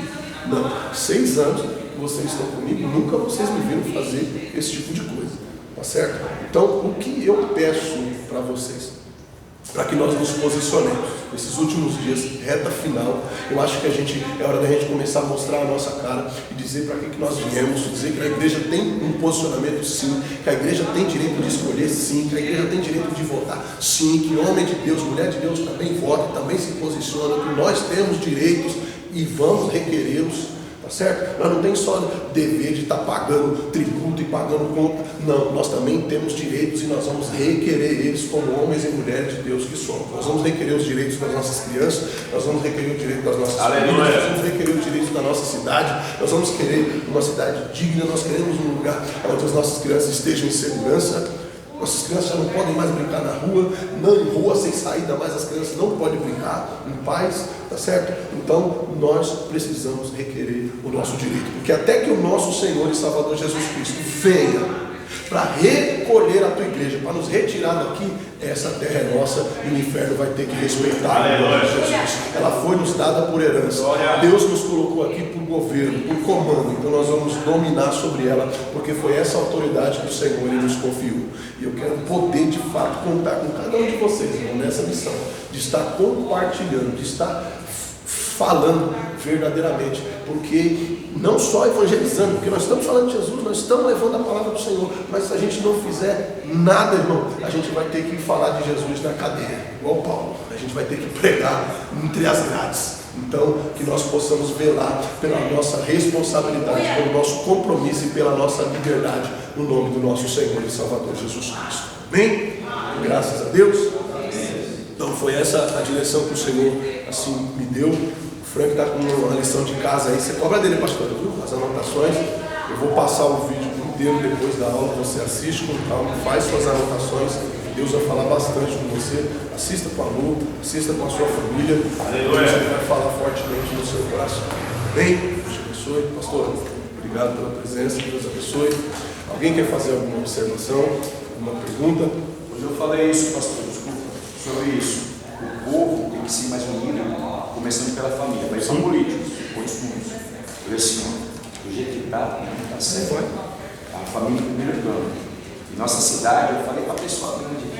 Não. 6 anos que vocês estão comigo, nunca vocês me viram fazer esse tipo de coisa, tá certo? Então, o que eu peço para vocês, para que nós nos posicionemos nesses últimos dias, reta final, eu acho que é hora da gente começar a mostrar a nossa cara e dizer para que nós viemos, dizer que a igreja tem um posicionamento sim, que a igreja tem direito de escolher sim, que a igreja tem direito de votar sim, que homem de Deus, mulher de Deus também vota, também se posiciona, que nós temos direitos e vamos requerê-los. Certo? Nós não temos só dever de estar pagando tributo e pagando conta. Não, nós também temos direitos e nós vamos requerer eles como homens e mulheres de Deus que somos. Nós vamos requerer os direitos das nossas crianças, nós vamos requerer o direito das nossas famílias, nós vamos requerer os direitos da nossa cidade, nós vamos querer uma cidade digna, nós queremos um lugar onde as nossas crianças estejam em segurança. Nossas crianças já não podem mais brincar na rua, não em rua sem saída, mas as crianças não podem brincar em paz, tá certo? Então nós precisamos requerer o nosso direito, porque até que o nosso Senhor e Salvador Jesus Cristo venha para recolher a tua igreja, para nos retirar daqui, essa terra é nossa e o inferno vai ter que respeitar o nome de Jesus. Ela foi nos dada por herança. Deus nos colocou aqui por governo, por comando, então nós vamos dominar sobre ela, porque foi essa autoridade que o Senhor ele nos confiou. E eu quero poder de fato contar com cada um de vocês, irmão, nessa missão, de estar compartilhando, de estar falando verdadeiramente, porque não só evangelizando, porque nós estamos falando de Jesus, nós estamos levando a palavra do Senhor, mas se a gente não fizer nada, irmão, a gente vai ter que falar de Jesus na cadeia, igual Paulo, a gente vai ter que pregar entre as grades. Então, que nós possamos velar pela nossa responsabilidade, pelo nosso compromisso e pela nossa liberdade, no nome do nosso Senhor e Salvador Jesus Cristo. Amém? Graças a Deus. Então foi essa a direção que o Senhor assim me deu. O Frank está com uma lição de casa aí, você cobra dele, pastor, viu? As anotações. Eu vou passar o vídeo inteiro depois da aula, você assiste com calma, faz suas anotações. Deus vai falar bastante com você. Assista com a Lu, assista com a sua família. Aleluia. Deus vai falar fortemente no seu coração. Bem, Deus te abençoe. Pastor, obrigado pela presença. Deus abençoe. Alguém quer fazer alguma observação, alguma pergunta? Hoje eu falei isso, pastor, desculpa, sobre isso. O povo tem que ser mais unido, começando pela família. Mas são políticos, outros mundos. Eu assim, do jeito que está certo. A família em primeiro plano. E nossa cidade, eu falei para a pessoa grande aqui.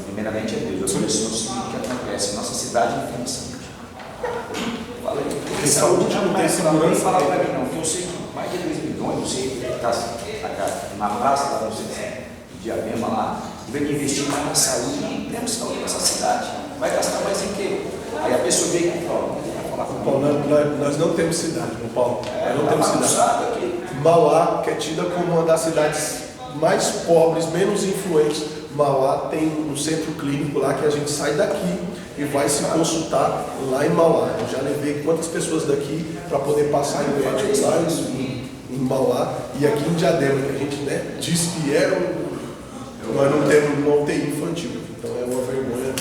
Primeiramente é Deus. Eu falei assim, o seguinte que acontece, nossa cidade não tem saúde. Eu falei, porque saúde não tem segurança. Falar para mim não, porque eu sei que mais de 2 milhões, não sei, está na praça, lá no centro de Diadema, lá, tiver que investir mais na saúde, não temos saúde nessa cidade. Vai gastar mais em quê? Aí a pessoa veio com o Paulo, nós não temos cidade, Paulo. Nós não temos cidade. Mauá, que é tida como uma das cidades mais pobres, menos influentes. Mauá tem um centro clínico lá que a gente sai daqui e vai se consultar lá em Mauá. Eu já levei quantas pessoas daqui para poder passar em médico lá em Mauá e aqui em Diadema, que a gente diz que nós não temos uma UTI infantil. Então é uma vergonha,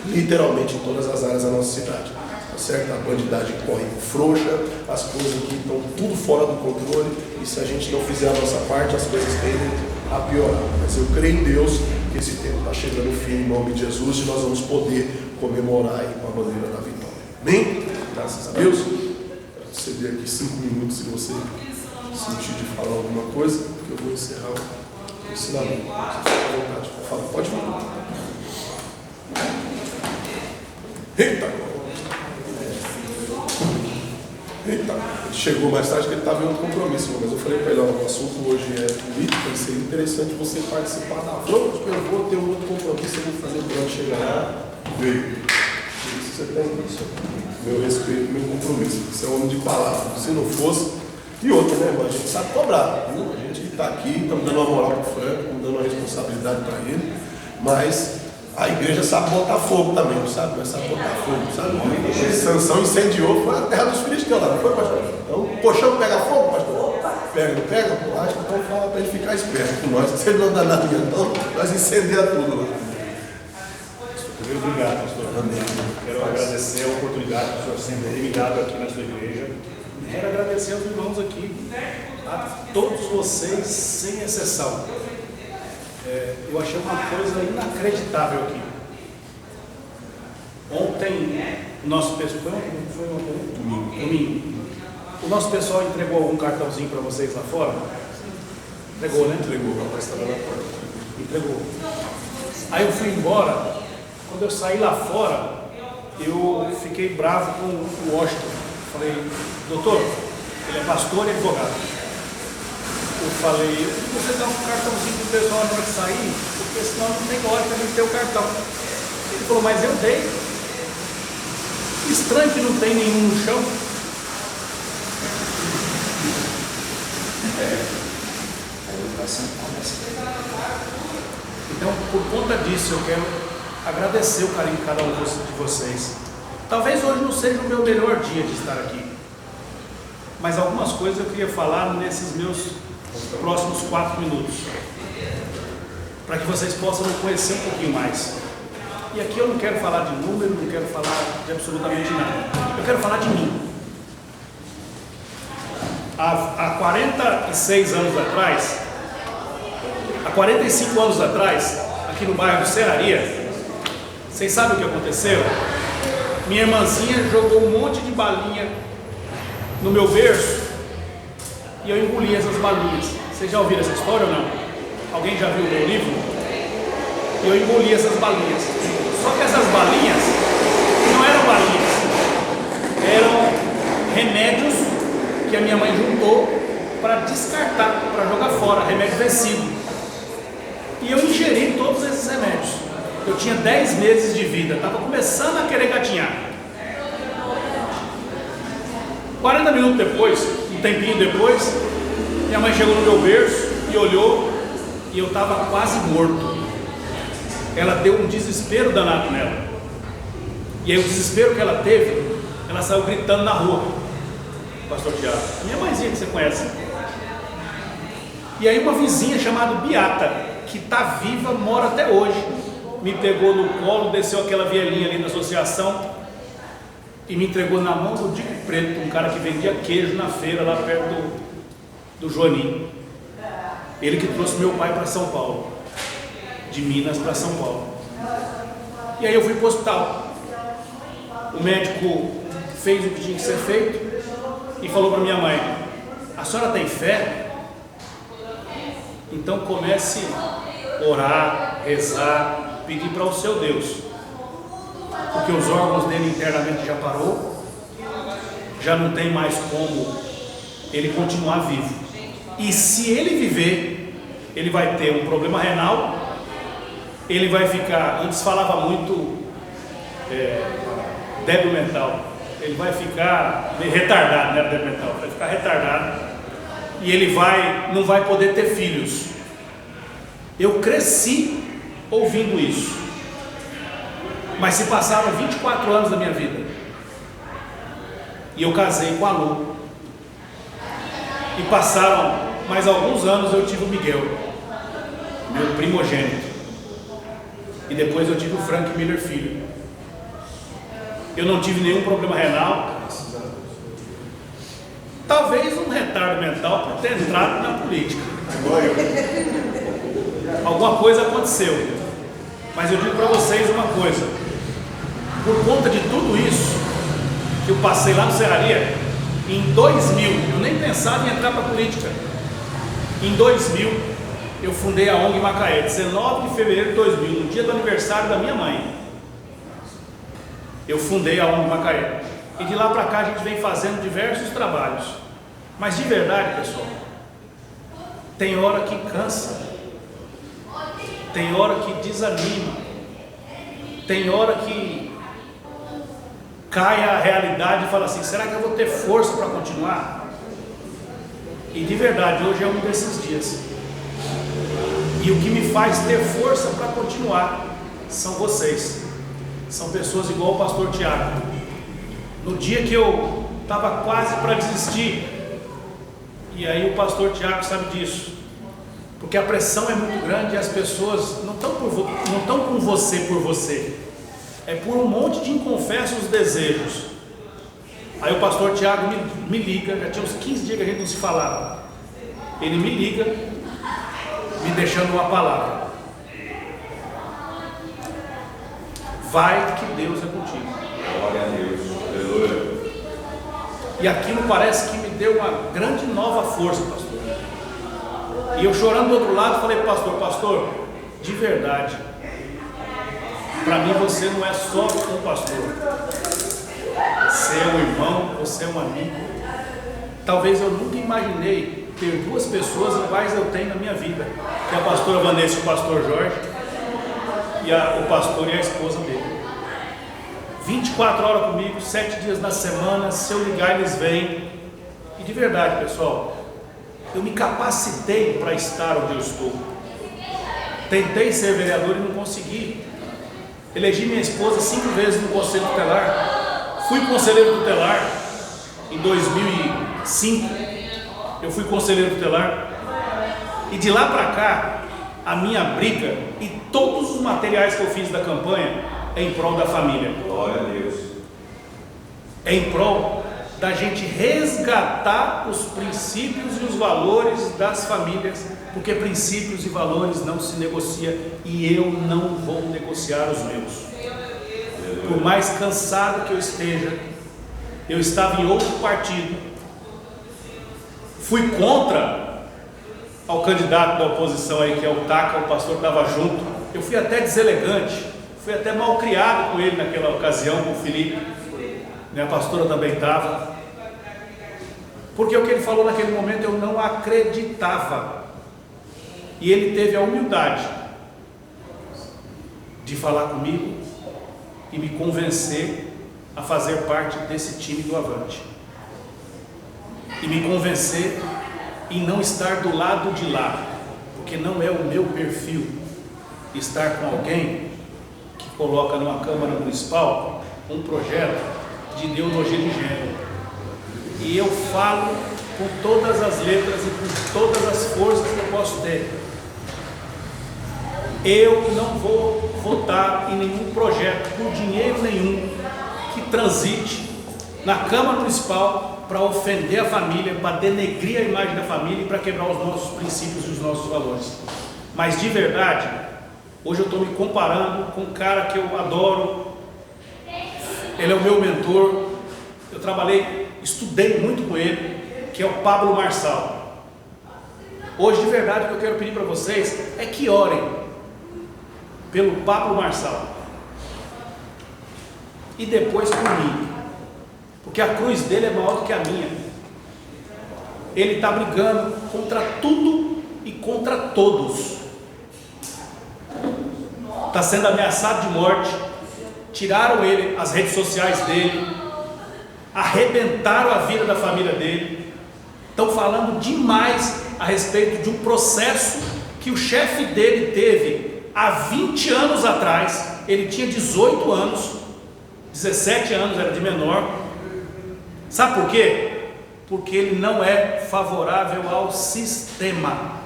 literalmente, em todas as áreas da nossa cidade. Tá certo? A bandidagem corre frouxa, as coisas aqui estão tudo fora do controle e se a gente não fizer a nossa parte, as coisas tendem a piorar. Mas eu creio em Deus que esse tempo está chegando ao fim, em nome de Jesus, e nós vamos poder comemorar aí com a bandeira da vitória. Amém? Graças a Deus. Eu ceder aqui 5 minutos se você sentir de falar alguma coisa, porque eu vou encerrar o ensinamento. Você fica à vontade. Fala, pode vir. Eita! Eita, ele chegou mais tarde que ele estava em outro compromisso, mas eu falei para ele, o assunto hoje é política, e seria interessante você participar da frente, eu vou ter um outro compromisso, eu vou fazer o plano chegar lá, veio. Isso você tem isso, meu respeito, meu compromisso, você é um homem de palavra, se não fosse, e outra, né, irmão, a gente sabe cobrar, viu? A gente está aqui, estamos dando uma moral para o Franco, estamos dando uma responsabilidade para ele, mas a igreja sabe botar fogo também, não sabe? Mas sabe botar fogo, sabe? Sansão incendiou, foi a terra dos filisteus lá, não foi, pastor? Então, o colchão pega fogo, pastor? Pega, não pega? Eu acho que então fala para ele ficar esperto com nós, se ele não dá nada, então nós incendiamos tudo lá. Obrigado, pastor. Amém. Quero agradecer a oportunidade que o senhor sempre tem me dado aqui na sua igreja. Quero agradecer aos irmãos aqui, a todos vocês, sem exceção. Eu achei uma coisa inacreditável aqui. Ontem, o nosso pessoal, foi domingo. O nosso pessoal entregou algum cartãozinho para vocês lá fora? Entregou, né? Entregou, o rapaz estava na porta. Entregou. Aí eu fui embora. Quando eu saí lá fora, eu fiquei bravo com o Washington. Falei, doutor, ele é pastor e advogado. Eu falei, você dá um cartãozinho pro pessoal na hora de sair, porque senão não tem hora para a gente ter o cartão. Ele falou, mas eu dei. Estranho que não tem nenhum no chão. Então, por conta disso, eu quero agradecer o carinho de cada um de vocês. Talvez hoje não seja o meu melhor dia de estar aqui, mas algumas coisas eu queria falar nesses meus próximos 4 minutos, para que vocês possam me conhecer um pouquinho mais. E aqui eu não quero falar de número, não quero falar de absolutamente nada. Eu quero falar de mim. Há 46 anos atrás, há 45 anos atrás, aqui no bairro do Serraria, vocês sabem o que aconteceu? Minha irmãzinha jogou um monte de balinha no meu berço e eu engoli essas balinhas. Vocês já ouviram essa história ou não? Alguém já viu o meu livro? E eu engoli essas balinhas. Só que essas balinhas não eram balinhas, eram remédios que a minha mãe juntou para descartar, para jogar fora, remédio vencido. E eu ingeri todos esses remédios. Eu tinha 10 meses de vida, estava começando a querer gatinhar. 40 minutos depois, um tempinho depois, minha mãe chegou no meu berço e olhou, e eu estava quase morto. Ela deu um desespero danado nela. E aí o desespero que ela teve, ela saiu gritando na rua. Pastor Tiago, minha mãezinha que você conhece. E aí uma vizinha chamada Beata, que está viva, mora até hoje. Me pegou no colo, desceu aquela vielinha ali da associação e me entregou na mão do Dico Preto, um cara que vendia queijo na feira lá perto do Joaninho. Ele que trouxe meu pai para São Paulo, de Minas para São Paulo. E aí eu fui para o hospital. O médico fez o que tinha que ser feito e falou para minha mãe: a senhora tem fé? Então comece a orar, rezar, pedir para o seu Deus, porque os órgãos dele internamente já parou, já não tem mais como ele continuar vivo. E se ele viver, ele vai ter um problema renal, ele vai ficar, antes falava muito débil mental, ele vai ficar retardado, né? Débil mental, vai ficar retardado. E ele não vai poder ter filhos. Eu cresci ouvindo isso, mas se passaram 24 anos da minha vida, e eu casei com a Lu, e passaram mais alguns anos, eu tive o Miguel, meu primogênito, e depois eu tive o Frank Miller filho. Eu não tive nenhum problema renal, talvez um retardo mental por ter entrado na política. Alguma coisa aconteceu. Mas eu digo para vocês uma coisa: por conta de tudo isso que eu passei lá no Serraria, em 2000, eu nem pensava em entrar para a política. Em 2000, eu fundei a ONG Macaé, 19 de fevereiro de 2000, no dia do aniversário da minha mãe. Eu fundei a ONG Macaé. E de lá para cá a gente vem fazendo diversos trabalhos. Mas de verdade, pessoal, tem hora que cansa, tem hora que desanima, tem hora que cai a realidade e fala assim: será que eu vou ter força para continuar? E de verdade, hoje é um desses dias. E o que me faz ter força para continuar são vocês. São pessoas igual o pastor Tiago. No dia que eu estava quase para desistir, e aí o pastor Tiago sabe disso, porque a pressão é muito grande e as pessoas não estão com você por você, é por um monte de inconfessos desejos. Aí o pastor Tiago me liga, já tinha uns 15 dias que a gente não se falava. Ele me liga, me deixando uma palavra: vai que Deus é contigo. Glória a Deus. Aleluia. E aquilo parece que me deu uma grande nova força, pastor. E eu chorando do outro lado falei para o pastor, de verdade, para mim você não é só um pastor, você é um irmão, você é um amigo. Talvez eu nunca imaginei ter duas pessoas iguais eu tenho na minha vida, que é a pastora Vanessa e o pastor Jorge, e o pastor e a esposa dele. 24 horas comigo, 7 dias na semana, se eu ligar eles vêm. E de verdade, pessoal, eu me capacitei para estar onde eu estou. Tentei ser vereador e não consegui. Elegi minha esposa 5 vezes no conselho tutelar. Fui conselheiro tutelar em 2005. Eu fui conselheiro tutelar. E de lá para cá, a minha briga e todos os materiais que eu fiz da campanha é em prol da família. Glória a Deus. É em prol da gente resgatar os princípios e os valores das famílias, porque princípios e valores não se negocia, e eu não vou negociar os meus. Por mais cansado que eu esteja, eu estava em outro partido, fui contra ao candidato da oposição aí, que é o Taca, o pastor estava junto, eu fui até deselegante, fui até mal criado com ele naquela ocasião, com o Felipe, minha pastora também estava, porque o que ele falou naquele momento eu não acreditava, e ele teve a humildade de falar comigo e me convencer a fazer parte desse time do Avante, e me convencer em não estar do lado de lá, porque não é o meu perfil estar com alguém que coloca numa Câmara Municipal um projeto de ideologia de gênero. E eu falo com todas as letras e com todas as forças que eu posso ter: Eu não vou votar em nenhum projeto por dinheiro nenhum que transite na Câmara Municipal para ofender a família, para denegrir a imagem da família e para quebrar os nossos princípios e os nossos valores. Mas de verdade, hoje eu estou me comparando com um cara que eu adoro, ele é o meu mentor, eu estudei muito com ele, que é o Pablo Marçal. Hoje, de verdade, o que eu quero pedir para vocês é que orem pelo Pablo Marçal e depois por mim, porque a cruz dele é maior do que a minha. Ele está brigando contra tudo e contra todos, está sendo ameaçado de morte. Tiraram ele, as redes sociais dele, arrebentaram a vida da família dele, estão falando demais a respeito de um processo que o chefe dele teve há 20 anos atrás. Ele tinha 18 anos, 17 anos, era de menor. Sabe por quê? Porque ele não é favorável ao sistema.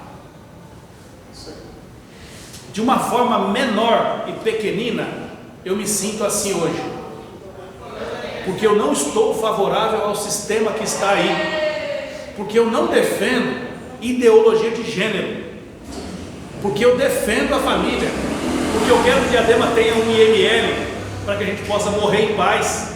De uma forma menor e pequenina, eu me sinto assim hoje, porque eu não estou favorável ao sistema que está aí, porque eu não defendo ideologia de gênero, porque eu defendo a família, porque eu quero que Diadema tenha um IML para que a gente possa morrer em paz.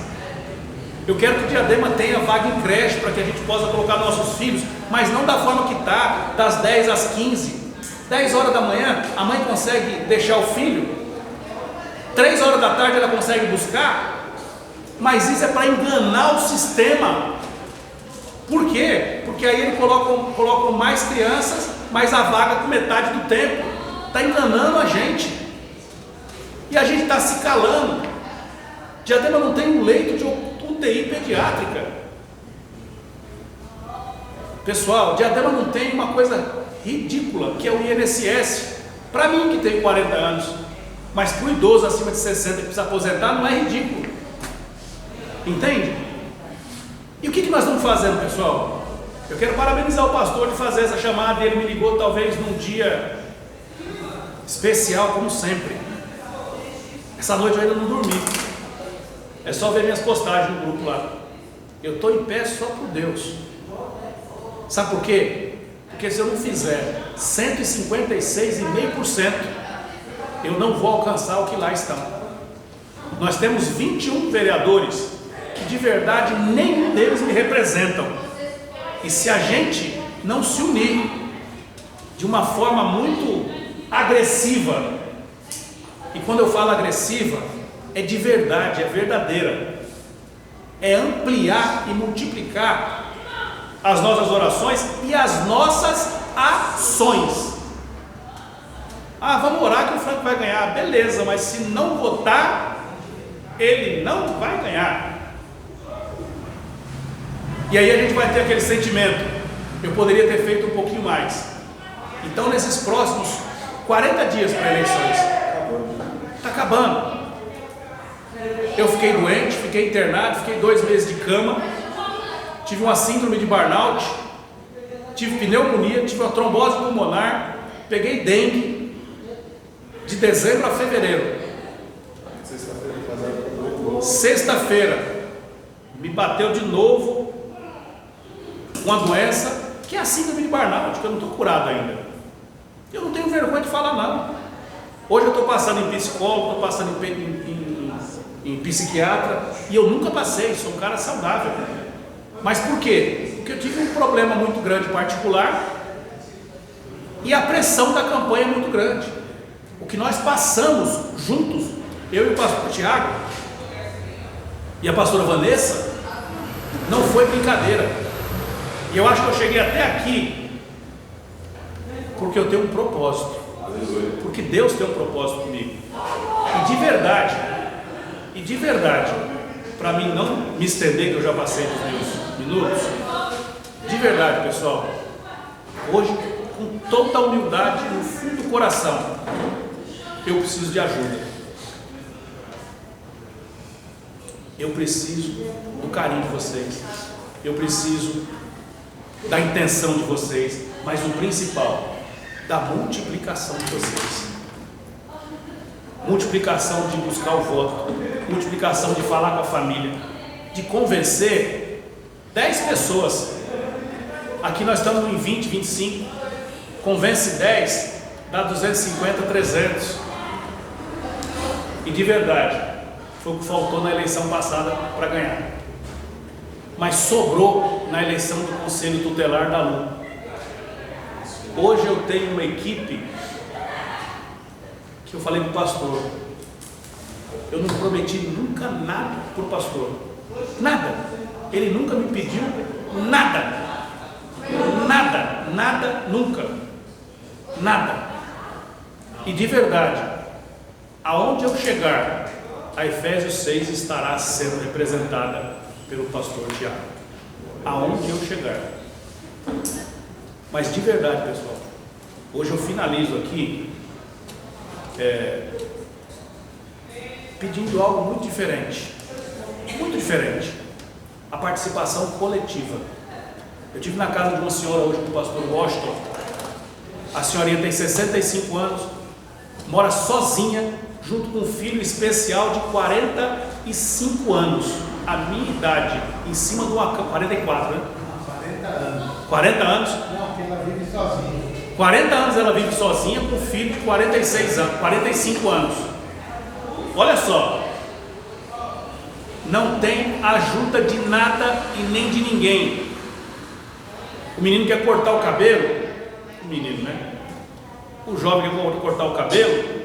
Eu quero que Diadema tenha vaga em creche para que a gente possa colocar nossos filhos, mas não da forma que está, das 10 às 15, 10 horas da manhã, a mãe consegue deixar o filho, 3 horas da tarde ela consegue buscar, mas isso é para enganar o sistema. Por quê? Porque aí ele colocam mais crianças, mas a vaga com metade do tempo. Está enganando a gente. E a gente está se calando. Diadema não tem um leito de UTI pediátrica. Pessoal, Diadema não tem uma coisa ridícula, que é o INSS. Para mim que tenho 40 anos, mas para o idoso acima de 60 que precisa aposentar, não é ridículo. Entende? E o que nós estamos fazendo, pessoal? Eu quero parabenizar o pastor de fazer essa chamada. Ele me ligou talvez num dia especial, como sempre. Essa noite eu ainda não dormi. É só ver minhas postagens no grupo lá. Eu estou em pé só por Deus. Sabe por quê? Porque se eu não fizer 156,5%, eu não vou alcançar o que lá estão. Nós temos 21 vereadores que de verdade nenhum deles me representam. E se a gente não se unir de uma forma muito agressiva, e quando eu falo agressiva, é de verdade, é verdadeira, é ampliar e multiplicar as nossas orações e as nossas ações. Ah, vamos orar que o Franco vai ganhar, beleza, mas se não votar, ele não vai ganhar. E aí a gente vai ter aquele sentimento, eu poderia ter feito um pouquinho mais. Então nesses próximos 40 dias para eleições, está acabando. Eu fiquei doente, fiquei internado, fiquei 2 meses de cama, tive uma síndrome de burnout, tive pneumonia, tive uma trombose pulmonar, peguei dengue, de dezembro a fevereiro. Sexta-feira me bateu de novo uma doença que é a síndrome de burnout, que eu não estou curado ainda. Eu não tenho vergonha de falar não. Hoje eu estou passando em psicólogo, estou passando em psiquiatra, e eu nunca passei, sou um cara saudável. Mas por quê? Porque eu tive um problema muito grande particular e a pressão da campanha é muito grande. O que nós passamos juntos, eu e o pastor Tiago e a pastora Vanessa, não foi brincadeira. E eu acho que eu cheguei até aqui porque eu tenho um propósito, porque Deus tem um propósito comigo. E de verdade, para mim não me estender, que eu já passei dos meus minutos, de verdade, pessoal, hoje, com toda a humildade no fundo do coração, eu preciso de ajuda. Eu preciso do carinho de vocês. Eu preciso da intenção de vocês. Mas o principal, da multiplicação de vocês. multiplicação de buscar o voto, multiplicação de falar com a família, de convencer 10 pessoas. Aqui nós estamos em 20, 25, convence 10, dá 250, 300. E de verdade, foi o que faltou na eleição passada para ganhar. Mas sobrou na eleição do Conselho Tutelar da LU. Hoje eu tenho uma equipe que eu falei para o pastor, eu não prometi nunca nada para o pastor, nada, ele nunca me pediu nada, nunca, nada. E de verdade, aonde eu chegar, a Efésios 6 estará sendo representada pelo pastor Tiago, aonde eu chegar. Mas de verdade, pessoal, hoje eu finalizo aqui pedindo algo muito diferente, a participação coletiva. Eu estive na casa de uma senhora hoje com o pastor Washington. A senhorinha tem 65 anos, mora sozinha, junto com um filho especial de 45 anos, a minha idade, em cima de uma cama, 44, né? 40 anos? Não, porque ela vive sozinha. 40 anos ela vive sozinha com um filho de 46 anos, 45 anos. Olha só, não tem ajuda de nada e nem de ninguém. O menino quer cortar o cabelo, o menino, né? O jovem quer cortar o cabelo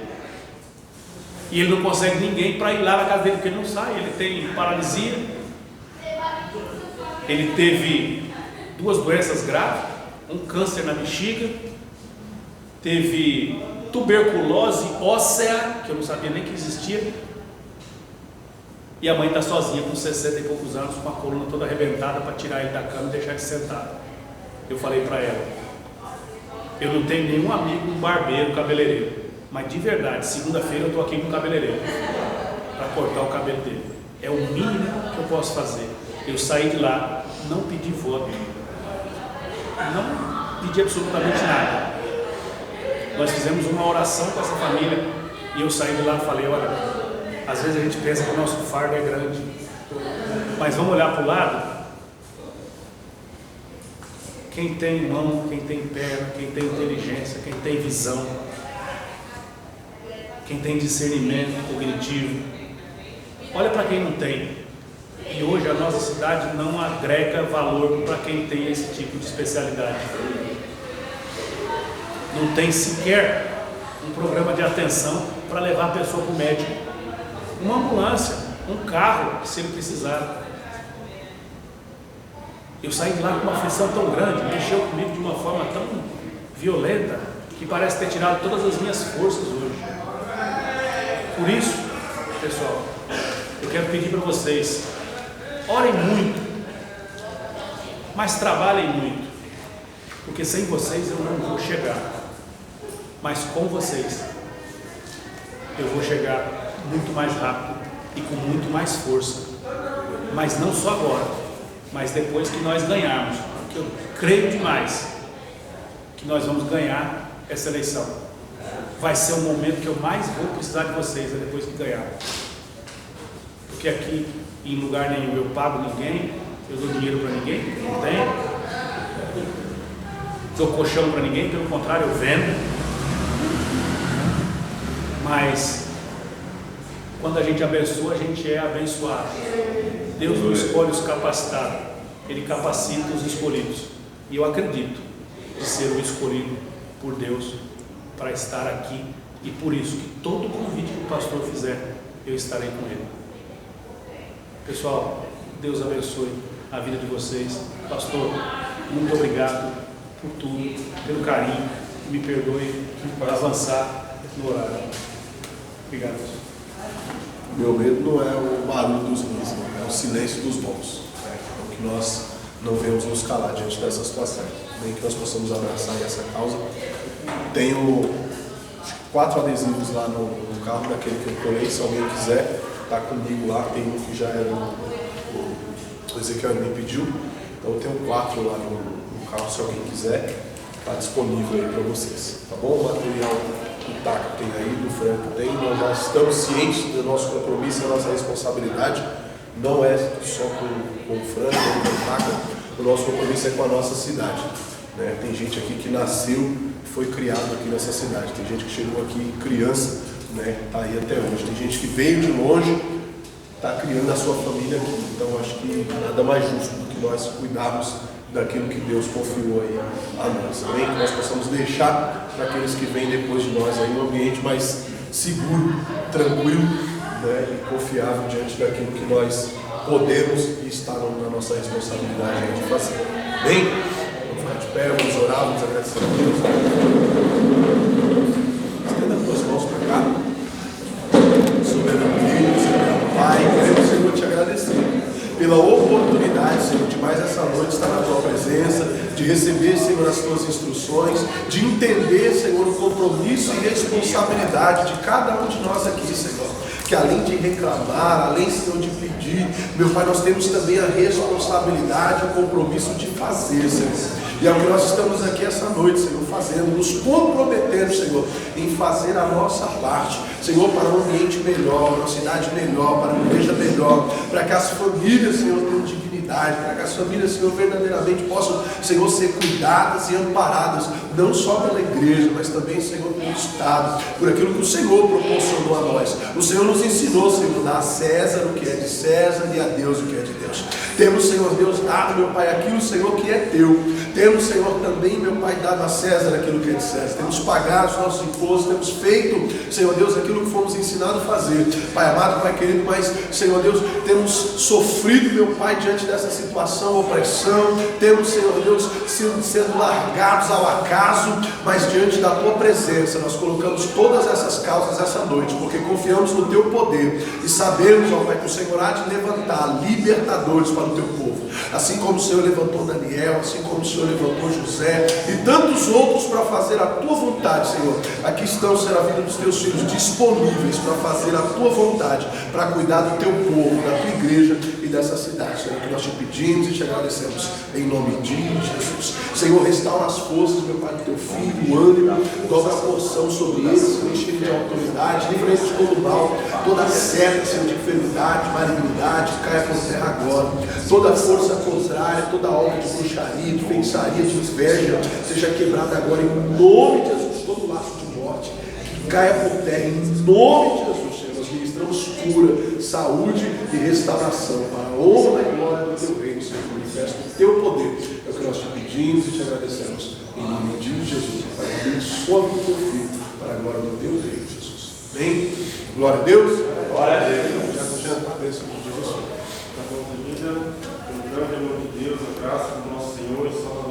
e ele não consegue ninguém para ir lá na casa dele, porque ele não sai, ele tem paralisia, ele teve 2 doenças graves, um câncer na bexiga, teve tuberculose óssea, que eu não sabia nem que existia, e a mãe está sozinha com 60 e poucos anos, com a coluna toda arrebentada, para tirar ele da cama e deixar ele sentado. Eu falei para ela, eu não tenho nenhum amigo, um barbeiro, cabeleireiro, mas de verdade, segunda-feira eu estou aqui com o cabeleireiro, para cortar o cabelo dele. É o mínimo que eu posso fazer. Eu saí de lá, não pedi voto, não pedi absolutamente nada. Nós fizemos uma oração com essa família e eu saí de lá e falei, olha, às vezes a gente pensa que o nosso fardo é grande, mas vamos olhar para o lado. Quem tem mão, quem tem perna, quem tem inteligência, quem tem visão, quem tem discernimento cognitivo, olha para quem não tem. E hoje a nossa cidade não agrega valor para quem tem esse tipo de especialidade. Não tem sequer um programa de atenção para levar a pessoa para o médico. Uma ambulância, um carro, se ele precisar. Eu saí de lá com uma aflição tão grande, mexeu comigo de uma forma tão violenta, que parece ter tirado todas as minhas forças hoje. Por isso, pessoal, eu quero pedir para vocês, orem muito, mas trabalhem muito, porque sem vocês eu não vou chegar, mas com vocês eu vou chegar muito mais rápido e com muito mais força, mas não só agora, mas depois que nós ganharmos, porque eu creio demais que nós vamos ganhar essa eleição. Vai ser o momento que eu mais vou precisar de vocês, é depois que ganhar. Porque aqui, em lugar nenhum, eu pago ninguém, eu dou dinheiro para ninguém, não tenho. Dou colchão para ninguém, pelo contrário, eu vendo. Mas, quando a gente abençoa, a gente é abençoado. Deus não escolhe os capacitados, Ele capacita os escolhidos. E eu acredito de ser o escolhido por Deus para estar aqui. E por isso que todo convite que o pastor fizer, eu estarei com ele. Pessoal, Deus abençoe a vida de vocês. Pastor, muito obrigado por tudo, pelo carinho. Me perdoe por avançar no horário. Obrigado, pastor. Meu medo não é o barulho dos ruins, é o silêncio dos bons. É o que nós não vemos nos calar diante dessa situação. Nem que nós possamos abraçar essa causa. Tenho 4 adesivos lá no carro daquele que eu colei. Se alguém quiser, está comigo lá. Tem um que já era o Ezequiel me pediu. Então eu tenho 4 lá no carro, se alguém quiser. Está disponível aí para vocês. Tá bom? O material o Taca tem aí, do Franco tem, nós já estamos cientes do nosso compromisso e da nossa responsabilidade. Não é só com o Franco, com o Taca, o nosso compromisso é com a nossa cidade. Né? Tem gente aqui que nasceu e foi criado aqui nessa cidade, tem gente que chegou aqui criança, né? Está aí até hoje, tem gente que veio de longe, está criando a sua família aqui. Então acho que nada mais justo do que nós cuidarmos daquilo que Deus confiou aí a nós. Amém? Que nós possamos deixar para aqueles que vêm depois de nós aí um ambiente mais seguro, tranquilo, né? E confiável diante daquilo que nós podemos e está na nossa responsabilidade aí de fazer. Amém? Vamos ficar de pé, vamos orar, vamos agradecer a Deus. Estenda as tuas mãos para cá. Soberano Deus, soberano Pai, queremos, Senhor, te agradecer pela oportunidade, Senhor, de mais essa noite estar na Tua presença, de receber, Senhor, as Tuas instruções, de entender, Senhor, o compromisso e responsabilidade de cada um de nós aqui, Senhor. Que além de reclamar, além, Senhor, de pedir, meu Pai, nós temos também a responsabilidade, o compromisso de fazer, Senhor. E é o que nós estamos aqui essa noite, Senhor, fazendo, nos comprometendo, Senhor, em fazer a nossa parte, Senhor, para um ambiente melhor, uma cidade melhor, para uma igreja melhor, para que as famílias, Senhor, tenham dignidade, para que as famílias, Senhor, verdadeiramente possam, Senhor, ser cuidadas e amparadas, não só pela igreja, mas também, Senhor, pelo Estado, por aquilo que o Senhor proporcionou a nós. O Senhor nos ensinou, Senhor, dar a César o que é de César e a Deus o que é de Deus. Temos, Senhor Deus, dado, meu Pai, aquilo, Senhor, que é teu. Temos, Senhor, também, meu Pai, dado a César aquilo que é de César. Temos pagado os nossos impostos, temos feito, Senhor Deus, aquilo que fomos ensinados a fazer. Pai amado, Pai querido, mas, Senhor Deus, temos sofrido, meu Pai, diante dessa situação, opressão. Temos, Senhor Deus, sendo largados ao acaso, mas diante da Tua presença, nós colocamos todas essas causas essa noite, porque confiamos no Teu poder e sabemos, ó Pai, que o Senhor há de levantar libertadores para o Teu povo. Assim como o Senhor levantou Daniel, assim como o Senhor levantou José e tantos outros para fazer a Tua vontade, Senhor. Aqui estão, Senhor, a vida dos Teus filhos disponíveis para fazer a Tua vontade, para cuidar do Teu povo, da Tua igreja e dessa cidade, Senhor, que nós te pedimos e te agradecemos em nome de Jesus. Senhor, restaura as forças, meu Pai, do Teu Filho, o ânimo, dobra a porção sobre eles, Senhor, enche de autoridade, livra eles de todo mal, toda seta, Senhor, de enfermidade, malignidade, caia por terra agora, toda força contrária, toda obra de bruxaria, de feitiçaria, de inveja, seja quebrada agora em nome de Jesus, todo laço de morte, que caia por terra em nome de Jesus, Senhor. Nós ministramos cura, saúde e restauração para a honra e glória do Teu reino, Senhor, manifesta o Teu poder. É o que nós te pedimos e te agradecemos em nome de Jesus, Pai, abençoa o Teu Filho para a glória do Teu reino, Jesus. Amém? Glória a Deus. Glória a Deus. Já a bênção de Jesus. Na conta vida, pelo grande amor de Deus, a graça do nosso Senhor e Salvador